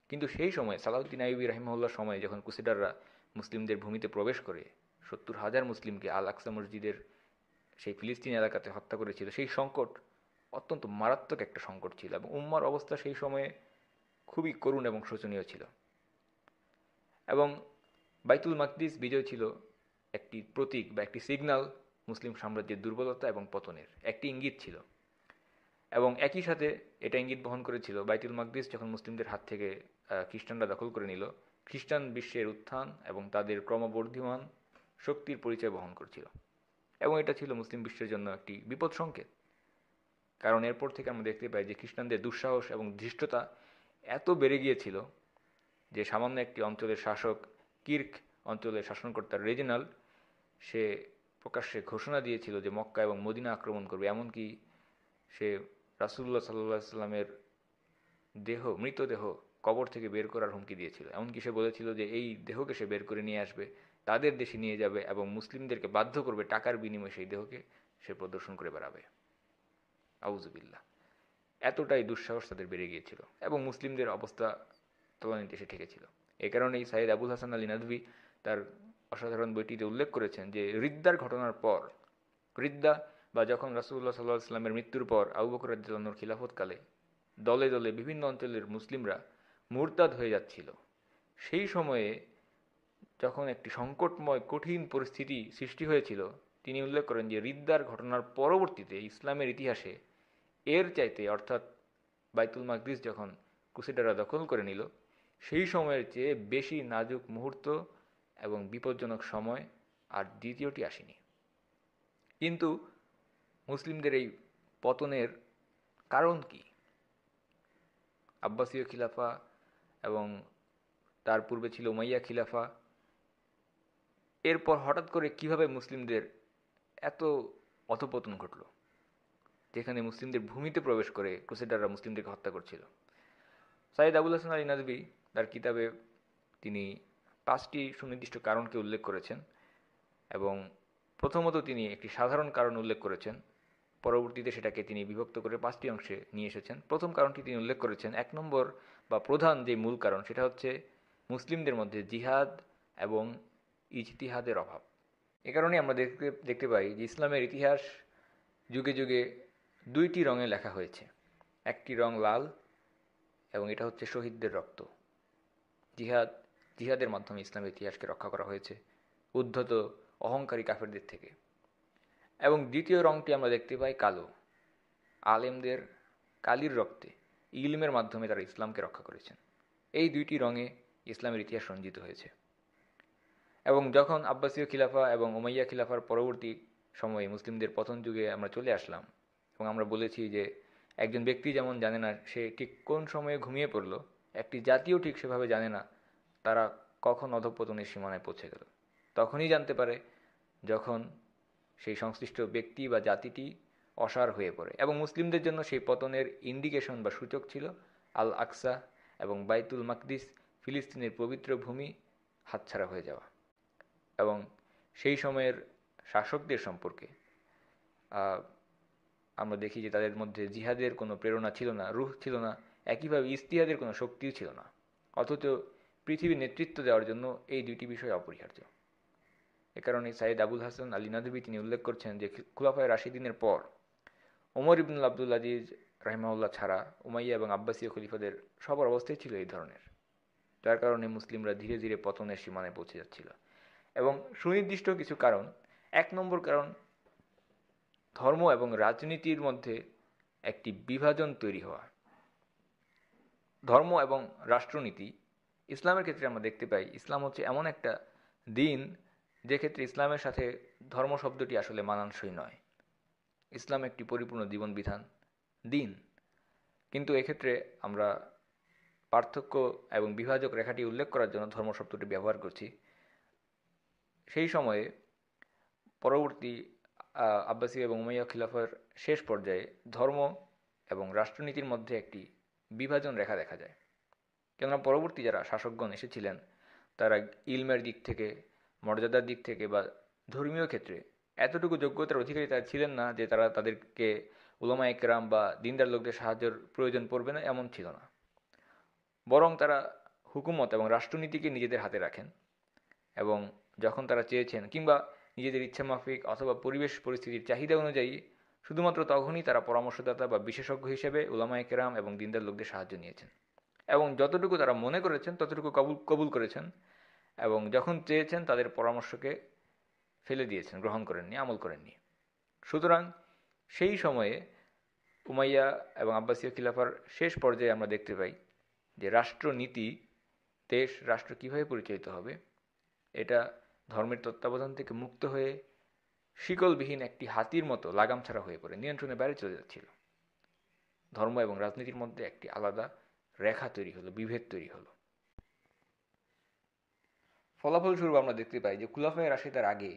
কিন্তু সেই সময় সালাহউদ্দিন আইয়ুবী রাহিমাহুল্লাহর সময় যখন ক্রুসেডাররা মুসলিমদের ভূমিতে প্রবেশ করে ৭০,০০০ মুসলিমকে আল আকসা মসজিদের সেই ফিলিস্তিন এলাকাতে হত্যা করেছিল, সেই সংকট অত্যন্ত মারাত্মক একটা সংকট ছিল এবং উম্মার অবস্থা সেই সময়ে খুবই করুণ এবং শোচনীয় ছিল। এবং বাইতুল মাকদিস বিজয় ছিল একটি প্রতীক বা একটি সিগন্যাল মুসলিম সাম্রাজ্যের দুর্বলতা এবং পতনের একটি ইঙ্গিত ছিল। এবং একই সাথে এটা ইঙ্গিত বহন করেছিল বাইতুল মাকদিস যখন মুসলিমদের হাত থেকে খ্রিস্টানরা দখল করে নিল, খ্রিস্টান বিশ্বের উত্থান এবং তাদের ক্রমবর্ধমান শক্তির পরিচয় বহন করছিল। এবং এটা ছিল মুসলিম বিশ্বের জন্য একটি বিপদ সংকেত, কারণ এরপর থেকে আমরা দেখতে পাই যে খ্রিস্টানদের দুঃসাহস এবং ধৃষ্টতা এত বেড়ে গিয়েছিল যে সামান্য একটি অঞ্চলের শাসক কির্ক অঞ্চলের শাসনকর্তা রেজিনাল্ড সে প্রকাশ্যে ঘোষণা দিয়েছিল যে মক্কা এবং মদিনা আক্রমণ করবে। এমনকি সে রাসূলুল্লাহ সাল্লাল্লাহু আলাইহি ওয়াসাল্লামের মৃতদেহ কবর থেকে বের করার হুমকি দিয়েছিল। এমনকি সে বলেছিল যে এই দেহকে সে বের করে নিয়ে আসবে, তাদের দেশে নিয়ে যাবে এবং মুসলিমদেরকে বাধ্য করবে টাকার বিনিময়ে সেই দেহকে সে প্রদর্শন করে বেড়াবে। আউযুবিল্লাহ। এতটাই দুঃসাহস তাদের বেড়ে গিয়েছিল এবং মুসলিমদের অবস্থা তলানিতে এসে ঠেকেছিল। এ কারণেই সাইয়েদ আবুল হাসান আলী নাদভী তার অসাধারণ বইটিতে উল্লেখ করেছেন যে রিদ্দার ঘটনার পর, রিদ্দা বা যখন রাসূলুল্লাহ সাল্লাল্লাহু আলাইহি ওয়াসাল্লামের মৃত্যুর পর আবু বকর রাদিয়াল্লাহু আনহুর খিলাফতকালে দলে দলে বিভিন্ন অঞ্চলের মুসলিমরা মুরতাদ হয়ে যাচ্ছিল, সেই সময়ে যখন একটি সংকটময় কঠিন পরিস্থিতি সৃষ্টি হয়েছিল, তিনি উল্লেখ করেন যে রিদ্দার ঘটনার পরবর্তীতে ইসলামের ইতিহাসে এর চাইতে, অর্থাৎ বাইতুল মাকদিস যখন ক্রুসেডাররা দখল করে নিল, সেই সময়ের চেয়ে বেশি নাজুক মুহূর্ত এবং বিপজ্জনক সময় আর দ্বিতীয়টি আসেনি। কিন্তু মুসলিমদের এই পতনের কারণ কি? আব্বাসীয় খিলাফা এবং তার পূর্বে ছিল উমাইয়া খিলাফা, এরপর হঠাৎ করে কিভাবে মুসলিমদের এত অধঃপতন ঘটল, যেখানে মুসলিমদের ভূমিতে প্রবেশ করে ক্রুসেডাররা মুসলিমদেরকে হত্যা করছিল? সাইয়েদ আবুল হাসান আলী নাদভী তার কিতাবে তিনি 5টি সুনির্দিষ্ট কারণকে উল্লেখ করেছেন এবং প্রথমত তিনি একটি সাধারণ কারণ উল্লেখ করেছেন, পরবর্তীতে সেটাকে তিনি বিভক্ত করে 5টি অংশে নিয়ে এসেছেন। প্রথম কারণটি তিনি উল্লেখ করেছেন, 1 নম্বর বা প্রধান যে মূল কারণ সেটা হচ্ছে মুসলিমদের মধ্যে জিহাদ এবং ইজতিহাদের অভাব। এ কারণে আমরা দেখতে পাই যে ইসলামের ইতিহাস যুগে যুগে 2টি রঙে লেখা হয়েছে। একটি রং লাল এবং এটা হচ্ছে শহীদদের রক্ত। জিহাদের মাধ্যমে ইসলামের ইতিহাসকে রক্ষা করা হয়েছে উদ্ধত অহংকারী কাফেরদের থেকে। এবং দ্বিতীয় রংটি আমরা দেখতে পাই কালো, আলেমদের কালির রক্তে, ইলমের মাধ্যমে তারা ইসলামকে রক্ষা করেছেন। এই 2টি রঙে ইসলামের ইতিহাস রঞ্জিত হয়েছে। এবং যখন আব্বাসীয় খিলাফা এবং উমাইয়া খিলাফার পরবর্তী সময়ে মুসলিমদের পতন যুগে আমরা চলে আসলাম এবং আমরা বলেছি যে একজন ব্যক্তি যেমন জানে না সে ঠিক কোন সময়ে ঘুমিয়ে পড়ল, একটি জাতিও ঠিক সেভাবে জানে না তারা কখন অধঃপতনের সীমানায় পৌঁছে গেল। তখনই জানতে পারে যখন সেই সংশ্লিষ্ট ব্যক্তি বা জাতিটি অসার হয়ে পড়ে। এবং মুসলিমদের জন্য সেই পতনের ইন্ডিকেশন বা সূচক ছিল আল আকসা এবং বাইতুল মাকদিস, ফিলিস্তিনের পবিত্র ভূমি হাতছাড়া হয়ে যাওয়া। এবং সেই সময়ের শাসকদের সম্পর্কে আমরা দেখি যে তাদের মধ্যে জিহাদের কোনো প্রেরণা ছিল না, রুহ ছিল না, একইভাবে ইজতিহাদের কোনো শক্তিও ছিল না, অথচ পৃথিবীর নেতৃত্ব দেওয়ার জন্য এই 2টি বিষয় অপরিহার্য। এ কারণে সাইয়েদ আবুল হাসান আলী নাদভী তিনি উল্লেখ করছেন যে খুলাফায়ে রাশিদিনের পর ওমর ইবনুল আবদুল আজিজ রাহিমাহুল্লাহ ছাড়া উমাইয়া এবং আব্বাসীয় খলিফাদের সবার অবস্থাই ছিল এই ধরনের, যার কারণে মুসলিমরা ধীরে ধীরে পতনের সীমানায় পৌঁছে যাচ্ছিল। এবং সুনির্দিষ্ট কিছু কারণ, 1 নম্বর কারণ, ধর্ম এবং রাজনীতির মধ্যে একটি বিভাজন তৈরি হওয়া। ধর্ম এবং রাষ্ট্রনীতি ইসলামের ক্ষেত্রে আমরা দেখতে পাই ইসলাম হচ্ছে এমন একটা দিন যে ক্ষেত্রে ইসলামের সাথে ধর্ম শব্দটি আসলে মানানসই নয়। ইসলাম একটি পরিপূর্ণ জীবন বিধান, দিন, কিন্তু এক্ষেত্রে আমরা পার্থক্য এবং বিভাজক রেখাটি উল্লেখ করার জন্য ধর্ম শব্দটি ব্যবহার করছি। সেই সময়ে পরবর্তী আব্বাসী এবং উমাইয়া খিলাফার শেষ পর্যায়ে ধর্ম এবং রাষ্ট্রনীতির মধ্যে একটি বিভাজন রেখা দেখা যায়। কেননা পরবর্তী যারা শাসকগণ এসেছিলেন তারা ইলমের দিক থেকে, মর্যাদার দিক থেকে বা ধর্মীয় ক্ষেত্রে এতটুকু যোগ্যতার অধিকারী তারা ছিলেন না যে তারা তাদেরকে উলামায়ে কেরাম বা দিনদার লোকদের সাহায্যের প্রয়োজন পড়বে না, এমন ছিল না। বরং তারা হুকুমত এবং রাষ্ট্রনীতিকে নিজেদের হাতে রাখেন এবং যখন তারা চেয়েছেন কিংবা নিজেদের ইচ্ছা মাফিক অথবা পরিবেশ পরিস্থিতির চাহিদা অনুযায়ী শুধুমাত্র তখনই তারা পরামর্শদাতা বা বিশেষজ্ঞ হিসেবে উলামায়ে কেরাম এবং দিনদার লোকদের সাহায্য নিয়েছেন এবং যতটুকু তারা মনে করেছেন ততটুকু কবুল করেছেন এবং যখন চেয়েছেন তাদের পরামর্শকে ফেলে দিয়েছেন, গ্রহণ করেননি, আমল করেননি। সুতরাং সেই সময়ে উমাইয়া এবং আব্বাসীয় খিলাফার শেষ পর্যায়ে আমরা দেখতে পাই যে রাষ্ট্রনীতি, দেশ রাষ্ট্র কীভাবে পরিচালিত হবে, এটা ধর্মের তত্ত্বাবধান থেকে মুক্ত হয়ে শিকলবিহীন একটি হাতির মতো লাগাম ছাড়া হয়ে পড়ে নিয়ন্ত্রণের বাইরে চলে যাচ্ছিল। ধর্ম এবং রাজনীতির মধ্যে একটি আলাদা রেখা তৈরি হলো, বিভেদ তৈরি হলো। ফলাফলস্বরূপ আমরা দেখতে পাই যে খুলাফায়ে রাশিদার আগে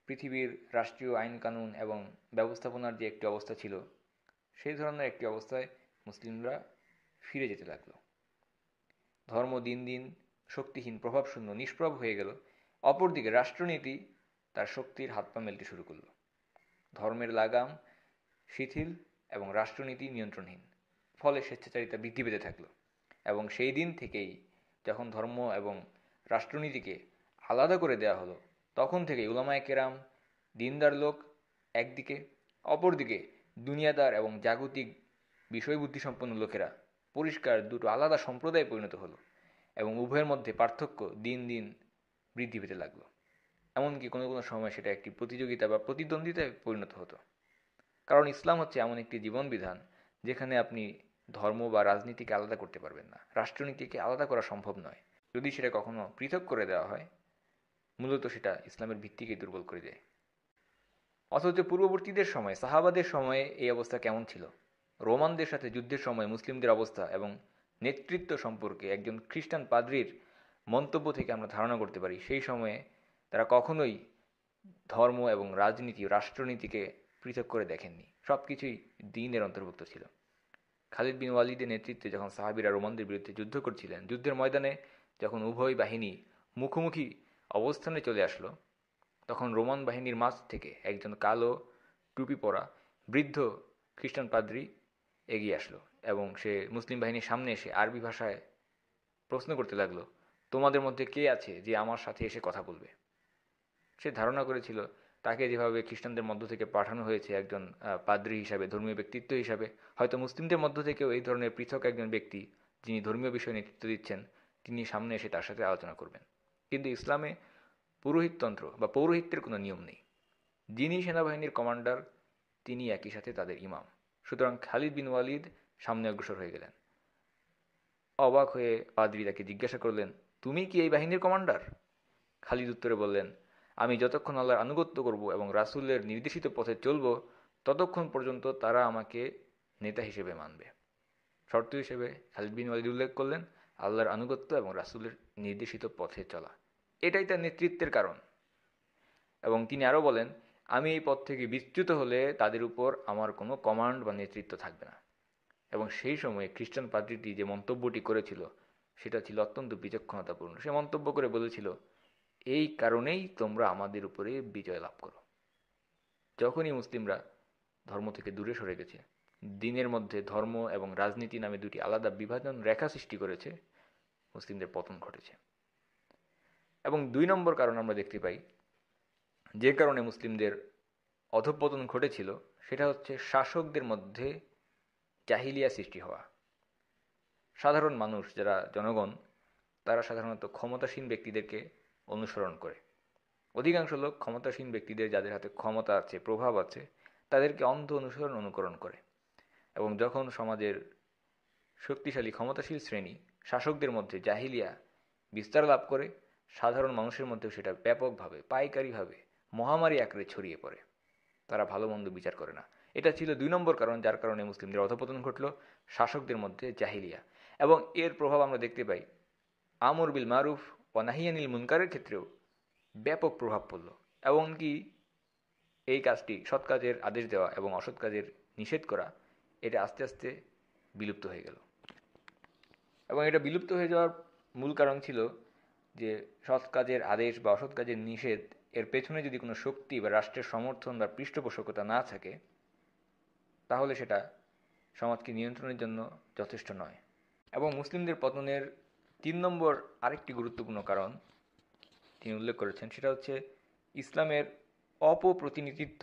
পৃথিবীর রাষ্ট্রীয় আইন কানুন এবং ব্যবস্থাপনার যে একটি অবস্থা ছিল, সেই ধরনের একটি অবস্থায় মুসলিমরা ফিরে যেতে লাগলো। ধর্ম দিন দিন শক্তিহীন, প্রভাবশূন্য, নিষ্প্রভ হয়ে গেল। অপরদিকে রাষ্ট্রনীতি তার শক্তির হাত পা মেলতে শুরু করল। ধর্মের লাগাম শিথিল এবং রাষ্ট্রনীতি নিয়ন্ত্রণহীন, ফলে স্বেচ্ছাচারিতা বৃদ্ধি পেতে থাকল। এবং সেই দিন থেকেই যখন ধর্ম এবং রাষ্ট্রনীতিকে আলাদা করে দেওয়া হলো, তখন থেকেই উলামায়ে কেরাম, দিনদার লোক একদিকে, অপরদিকে দুনিয়াদার এবং জাগতিক বিষয়বুদ্ধিসম্পন্ন লোকেরা পরিষ্কার দুটো আলাদা সম্প্রদায়ে পরিণত হলো এবং উভয়ের মধ্যে পার্থক্য দিন দিন বৃদ্ধি পেতে লাগলো। এমনকি কোনো কোনো সময় সেটা একটি প্রতিযোগিতা বা প্রতিদ্বন্দ্বিতায় পরিণত হতো। কারণ ইসলাম হচ্ছে এমন একটি জীবন বিধান যেখানে আপনি ধর্ম বা রাজনীতিকে আলাদা করতে পারবেন না, রাষ্ট্রনীতিকে আলাদা করা সম্ভব নয়। যদি সেটা কখনো পৃথক করে দেওয়া হয়, মূলত সেটা ইসলামের ভিত্তিকে দুর্বল করে দেয়। অথচ পূর্ববর্তীদের সময়, সাহাবাদের সময়ে এই অবস্থা কেমন ছিল? রোমানদের সাথে যুদ্ধের সময় মুসলিমদের অবস্থা এবং নেতৃত্ব সম্পর্কে একজন খ্রিস্টান পাদ্রির মন্তব্য থেকে আমরা ধারণা করতে পারি সেই সময়ে তারা কখনোই ধর্ম এবং রাজনীতি, রাষ্ট্রনীতিকে পৃথক করে দেখেননি। সব কিছুই দ্বীনের অন্তর্ভুক্ত ছিল। খালিদ বিন ওয়ালিদের নেতৃত্বে যখন সাহাবীরা রোমানদের বিরুদ্ধে যুদ্ধ করছিলেন, যুদ্ধের ময়দানে যখন উভয় বাহিনী মুখোমুখি অবস্থানে চলে আসলো, তখন রোমান বাহিনীর মাঝ থেকে একজন কালো টুপি পরা বৃদ্ধ খ্রিস্টান পাদ্রী এগিয়ে আসলো এবং সে মুসলিম বাহিনীর সামনে এসে আরবি ভাষায় প্রশ্ন করতে লাগলো, তোমাদের মধ্যে কে আছে যে আমার সাথে এসে কথা বলবে? সে ধারণা করেছিল তাকে যেভাবে খ্রিস্টানদের মধ্য থেকে পাঠানো হয়েছে একজন পাদ্রী হিসাবে, ধর্মীয় ব্যক্তিত্ব হিসাবে, হয়তো মুসলিমদের মধ্য থেকেও এই ধরনের পৃথক একজন ব্যক্তি যিনি ধর্মীয় বিষয়ে নেতৃত্ব দিচ্ছেন, তিনি সামনে এসে তার সাথে আলোচনা করবেন। কিন্তু ইসলামে পুরোহিততন্ত্র বা পৌরোহিত্যের কোনো নিয়ম নেই। যিনি সেনাবাহিনীর কমান্ডার তিনি একই সাথে তাদের ইমাম। সুতরাং খালিদ বিন ওয়ালিদ সামনে অগ্রসর হয়ে গেলেন। অবাক হয়ে পাদ্রী তাকে জিজ্ঞাসা করলেন, তুমি কি এই বাহিনীর কমান্ডার? খালিদ উত্তরে বললেন, আমি যতক্ষণ আল্লাহর আনুগত্য করব এবং রাসূলের নির্দেশিত পথে চলব, ততক্ষণ পর্যন্ত তারা আমাকে নেতা হিসেবে মানবে। শর্ত হিসেবে খালিদ বিন ওয়ালিদ উল্লেখ করলেন আল্লাহর আনুগত্য এবং রাসূলের নির্দেশিত পথে চলা। এটাই তার নেতৃত্বের কারণ। এবং তিনি আরও বলেন, আমি এই পথ থেকে বিচ্যুত হলে তাদের উপর আমার কোনো কমান্ড বা নেতৃত্ব থাকবে না। এবং সেই সময়ে খ্রিস্টান পাদ্রীটি যে মন্তব্যটি করেছিল সেটা ছিল অত্যন্ত বিচক্ষণতাপূর্ণ। সে মন্তব্য করে বলেছিল, এই কারণেই তোমরা আমাদের উপরে বিজয় লাভ করো। যখনই মুসলিমরা ধর্ম থেকে দূরে সরে গেছে, দ্বীনের মধ্যে ধর্ম এবং রাজনীতি নামে দুটি আলাদা বিভাজন রেখা সৃষ্টি করেছে, মুসলিমদের পতন ঘটেছে। এবং 2 নম্বর কারণ আমরা দেখতে পাই যে কারণে মুসলিমদের অধঃপতন ঘটেছিল, সেটা হচ্ছে শাসকদের মধ্যে জাহিলিয়া সৃষ্টি হওয়া। সাধারণ মানুষ যারা জনগণ, তারা সাধারণত ক্ষমতাসীন ব্যক্তিদেরকে অনুসরণ করে। অধিকাংশ লোক ক্ষমতাসীন ব্যক্তিদের, যাদের হাতে ক্ষমতা আছে, প্রভাব আছে, তাদেরকে অন্ধ অনুসরণ, অনুকরণ করে। এবং যখন সমাজের শক্তিশালী ক্ষমতাশীল শ্রেণী শাসকদের মধ্যে জাহিলিয়া বিস্তার লাভ করে, সাধারণ মানুষের মধ্যেও সেটা ব্যাপকভাবে, পাইকারিভাবে, মহামারী আকারে ছড়িয়ে পড়ে। তারা ভালো মন্দ বিচার করে না। এটা ছিল 2 নম্বর কারণ যার কারণে মুসলিমদের অধঃপতন ঘটল, শাসকদের মধ্যে জাহিলিয়া। এবং এর প্রভাব আমরা দেখতে পাই আমর বিল মারুফ ও নাহি আনিল মুনকারের ক্ষেত্রেও ব্যাপক প্রভাব পড়ল। এমনকি এই কাজটি, সৎ কাজের আদেশ দেওয়া এবং অসৎ কাজের নিষেধ করা, এটা আস্তে আস্তে বিলুপ্ত হয়ে গেল। এবং এটা বিলুপ্ত হয়ে যাওয়ার মূল কারণ ছিল যে সৎ কাজের আদেশ বা অসৎ কাজের নিষেধ, এর পেছনে যদি কোনো শক্তি বা রাষ্ট্রের সমর্থন বা পৃষ্ঠপোষকতা না থাকে, তাহলে সেটা সমাজকে নিয়ন্ত্রণের জন্য যথেষ্ট নয়। এবং মুসলিমদের পতনের 3 নম্বর আরেকটি গুরুত্বপূর্ণ কারণ তিনি উল্লেখ করেছেন, সেটা হচ্ছে ইসলামের অপপ্রতিনিধিত্ব।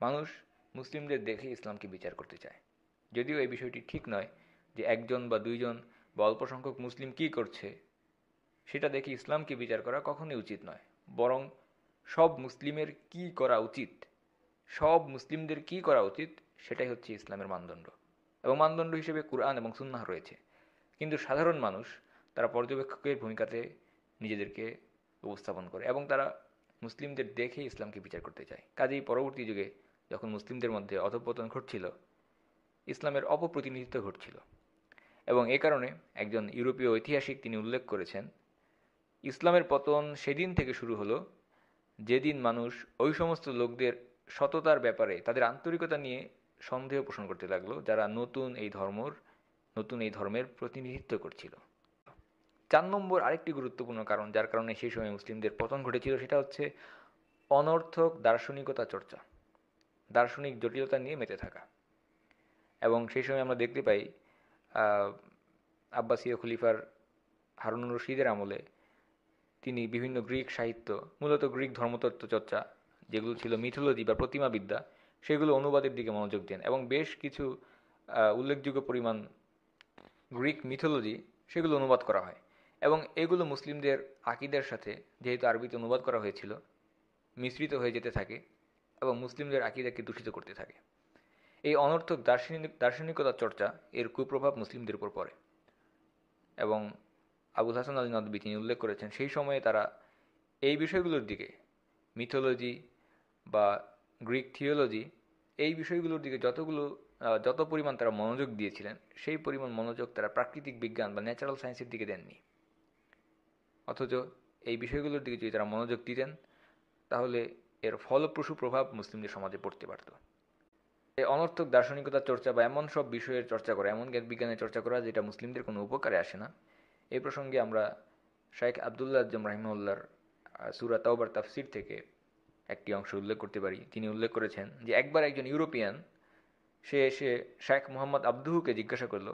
মানুষ মুসলিমদের দেখে ইসলামকে বিচার করতে চায়। যদিও এই বিষয়টি ঠিক নয় যে একজন বা 2 জন বা অল্প সংখ্যক মুসলিম কী করছে সেটা দেখে ইসলামকে বিচার করা কখনোই উচিত নয়, বরং সব মুসলিমের কি করা উচিত, সব মুসলিমদের কি করা উচিত সেটাই হচ্ছে ইসলামের মানদণ্ড, এবং মানদণ্ড হিসেবে কুরআন এবং সুন্নাহ রয়েছে। কিন্তু সাধারণ মানুষ তারা পর্যবেক্ষকের ভূমিকাতে নিজেদেরকে উপস্থাপন করে এবং তারা মুসলিমদের দেখে ইসলামকে বিচার করতে চায়। কাজেই পরবর্তী যুগে যখন মুসলিমদের মধ্যে অধঃপতন ঘটছিল, ইসলামের অপপ্রতিনিধিত্ব ঘটছিল, এবং এ কারণে একজন ইউরোপীয় ঐতিহাসিক তিনি উল্লেখ করেছেন, ইসলামের পতন সেদিন থেকে শুরু হলো যেদিন মানুষ ওই সমস্ত লোকদের সততার ব্যাপারে তাদের আন্তরিকতা নিয়ে সন্দেহ পোষণ করতে লাগলো যারা নতুন এই ধর্মের প্রতিনিধিত্ব করছিল। 4 নম্বর আরেকটি গুরুত্বপূর্ণ কারণ যার কারণে সেই সময় মুসলিমদের পতন ঘটেছিল সেটা হচ্ছে অনর্থক দার্শনিকতা চর্চা, দার্শনিক জটিলতা নিয়ে মেতে থাকা। এবং সেই সময় আমরা দেখতে পাই আব্বাসীয় খলিফার হারুনুর রশিদের আমলে তিনি বিভিন্ন গ্রিক সাহিত্য, মূলত গ্রিক ধর্মতত্ত্ব চর্চা যেগুলো ছিল মিথোলজি বা প্রতিমাবিদ্যা, সেগুলো অনুবাদের দিকে মনোযোগ দেন এবং বেশ কিছু উল্লেখযোগ্য পরিমাণ গ্রিক মিথোলজি সেগুলো অনুবাদ করা হয়, এবং এগুলো মুসলিমদের আকিদার সাথে যেহেতু আরবিতে অনুবাদ করা হয়েছিল মিশ্রিত হয়ে যেতে থাকে এবং মুসলিমদের আকিদাকে দূষিত করতে থাকে। এই অনর্থক দার্শনিকতা চর্চা এর কুপ্রভাব মুসলিমদের উপর পড়ে, এবং আবুল হাসান আলী নদভী তিনি উল্লেখ করেছেন সেই সময়ে তারা এই বিষয়গুলোর দিকে, মিথোলজি বা গ্রিক থিওলজি, এই বিষয়গুলোর দিকে যত পরিমাণ তারা মনোযোগ দিয়েছিলেন সেই পরিমাণ মনোযোগ তারা প্রাকৃতিক বিজ্ঞান বা ন্যাচারাল সায়েন্সের দিকে দেননি। অথচ এই বিষয়গুলোর দিকে যদি তারা মনোযোগ দিতেন তাহলে এর ফলপ্রসূ প্রভাব মুসলিমদের সমাজে পড়তে পারত। এই অনর্থক দার্শনিকতার চর্চা বা এমন সব বিষয়ের চর্চা করা, এমন জ্ঞান বিজ্ঞানের চর্চা করা যেটা মুসলিমদের কোনো উপকারে আসে না, এই প্রসঙ্গে আমরা শাইখ আবদুল্লাহ আজ্জম রাহিমাহুল্লাহর সূরা তাওবার তাফসির থেকে একটি অংশ উল্লেখ করতে পারি। তিনি উল্লেখ করেছেন যে একবার একজন ইউরোপিয়ান সে এসে শাইখ মুহাম্মদ আবদুহুকে জিজ্ঞাসা করলো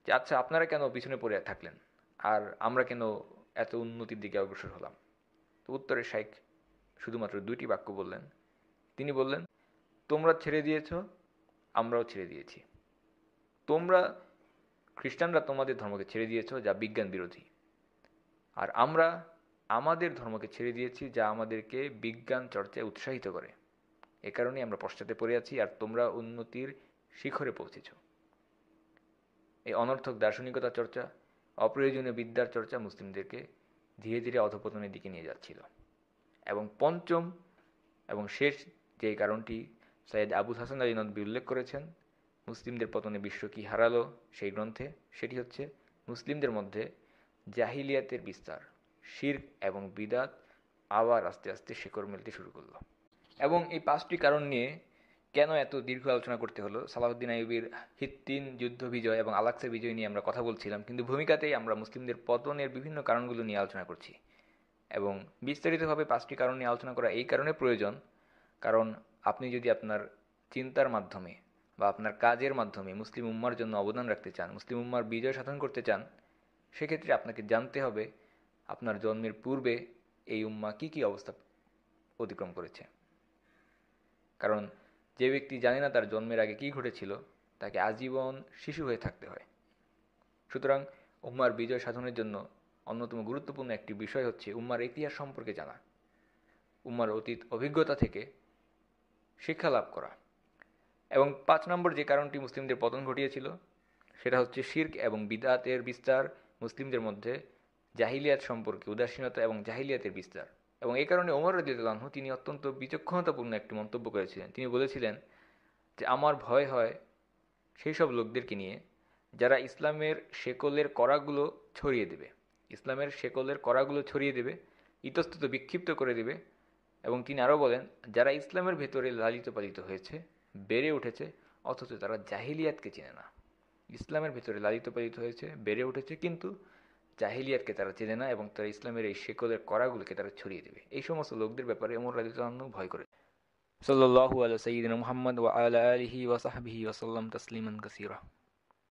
যে আচ্ছা, আপনারা কেন পিছনে পড়ে থাকলেন আর আমরা কেন এত উন্নতির দিকে অগ্রসর হলাম? তো উত্তরে শাইখ শুধুমাত্র 2টি বাক্য বললেন। তিনি বললেন, তোমরা ছেড়ে দিয়েছ, আমরাও ছেড়ে দিয়েছি। তোমরা খ্রিস্টানরা তোমাদের ধর্মকে ছেড়ে দিয়েছ যা বিজ্ঞান বিরোধী, আর আমরা আমাদের ধর্মকে ছেড়ে দিয়েছি যা আমাদেরকে বিজ্ঞান চর্চায় উৎসাহিত করে। এ কারণেই আমরা পশ্চাতে পড়ে আছি আর তোমরা উন্নতির শিখরে পৌঁছেছ। এই অনর্থক দার্শনিকতা চর্চা, অপ্রয়োজনীয় বিদ্যার চর্চা মুসলিমদেরকে ধীরে ধীরে অধঃপতনের দিকে নিয়ে যাচ্ছিল। এবং পঞ্চম এবং শেষ যে কারণটি সৈয়দ আবুল হাসান আলী নদভী উল্লেখ করেছেন, মুসলিমদের পতনে বিশ্ব কি হারালো সেই গ্রন্থে, সেটি হচ্ছে মুসলিমদের মধ্যে জাহিলিয়াতের বিস্তার, শিরক এবং বিদাত আবার আস্তে আস্তে শিকড় মেলতে শুরু করলো। এবং এই 5টি কারণ নিয়ে কেন এত দীর্ঘ আলোচনা করতে হলো, সালাহউদ্দিন আইয়ুবীর হিত্তিন যুদ্ধ বিজয় এবং আলাক্সা বিজয় নিয়ে আমরা কথা বলছিলাম, কিন্তু ভূমিকাতেই আমরা মুসলিমদের পতনের বিভিন্ন কারণগুলো নিয়ে আলোচনা করছি। এবং বিস্তারিতভাবে 5টি কারণ নিয়ে আলোচনা করা এই কারণে প্রয়োজন, কারণ আপনি যদি আপনার চিন্তার মাধ্যমে বা আপনার কাজের মাধ্যমে মুসলিম উম্মার জন্য অবদান রাখতে চান, মুসলিম উম্মার বিজয় সাধন করতে চান, সেক্ষেত্রে আপনাকে জানতে হবে আপনার জন্মের পূর্বে এই উম্মা কি কি অবস্থা অতিক্রম করেছে। কারণ যে ব্যক্তি জানে না তার জন্মের আগে কি ঘটেছিল, তাকে আজীবন শিশু হয়ে থাকতে হয়। সুতরাং উম্মার বিজয় সাধনের জন্য অন্যতম গুরুত্বপূর্ণ একটি বিষয় হচ্ছে উম্মার ইতিহাস সম্পর্কে জানা, উম্মার অতীত অভিজ্ঞতা থেকে শিক্ষা লাভ করা। এবং 5 নম্বর যে কারণটি মুসলিমদের পতন ঘটিয়েছিল সেটা হচ্ছে শিরক এবং বিদআতের বিস্তার, মুসলিমদের মধ্যে জাহিলিয়াত সম্পর্কে উদাসীনতা এবং জাহিলিয়াতের বিস্তার। এবং এই কারণে ওমর রাদিয়াল্লাহু আনহু তিনি অত্যন্ত বিচক্ষণতাপূর্ণ একটি মন্তব্য করেছিলেন। তিনি বলেছিলেন যে আমার ভয় হয় সেই সব লোকদেরকে নিয়ে যারা ইসলামের শেকলের কড়াগুলো ছড়িয়ে দেবে, ইসলামের শেকলের কড়াগুলো ছড়িয়ে দেবে, ইতস্তত বিক্ষিপ্ত করে দেবে। এবং তিনি আরও বলেন, যারা ইসলামের ভেতরে লালিত পালিত হয়েছে, বেড়ে উঠেছে, অথচ তারা জাহিলিয়াতকে চেনে না। ইসলামের ভেতরে লালিত পালিত হয়েছে, বেড়ে উঠেছে, কিন্তু জাহিলিয়াতকে তারা চেনে না এবং তারা ইসলামের এই শেকলের কড়াগুলোকে তারা ছড়িয়ে দেবে। এই সমস্ত লোকদের ব্যাপারে ওমর রাদিয়াল্লাহু আনহু ভয় করে। সাল্লাল্লাহু আলা সাইয়্যিদিনা মুহাম্মদ ওয়া আলা আলিহি ওয়া সাহবিহি ওয়া সাল্লাম তাসলিমান কাসীরা।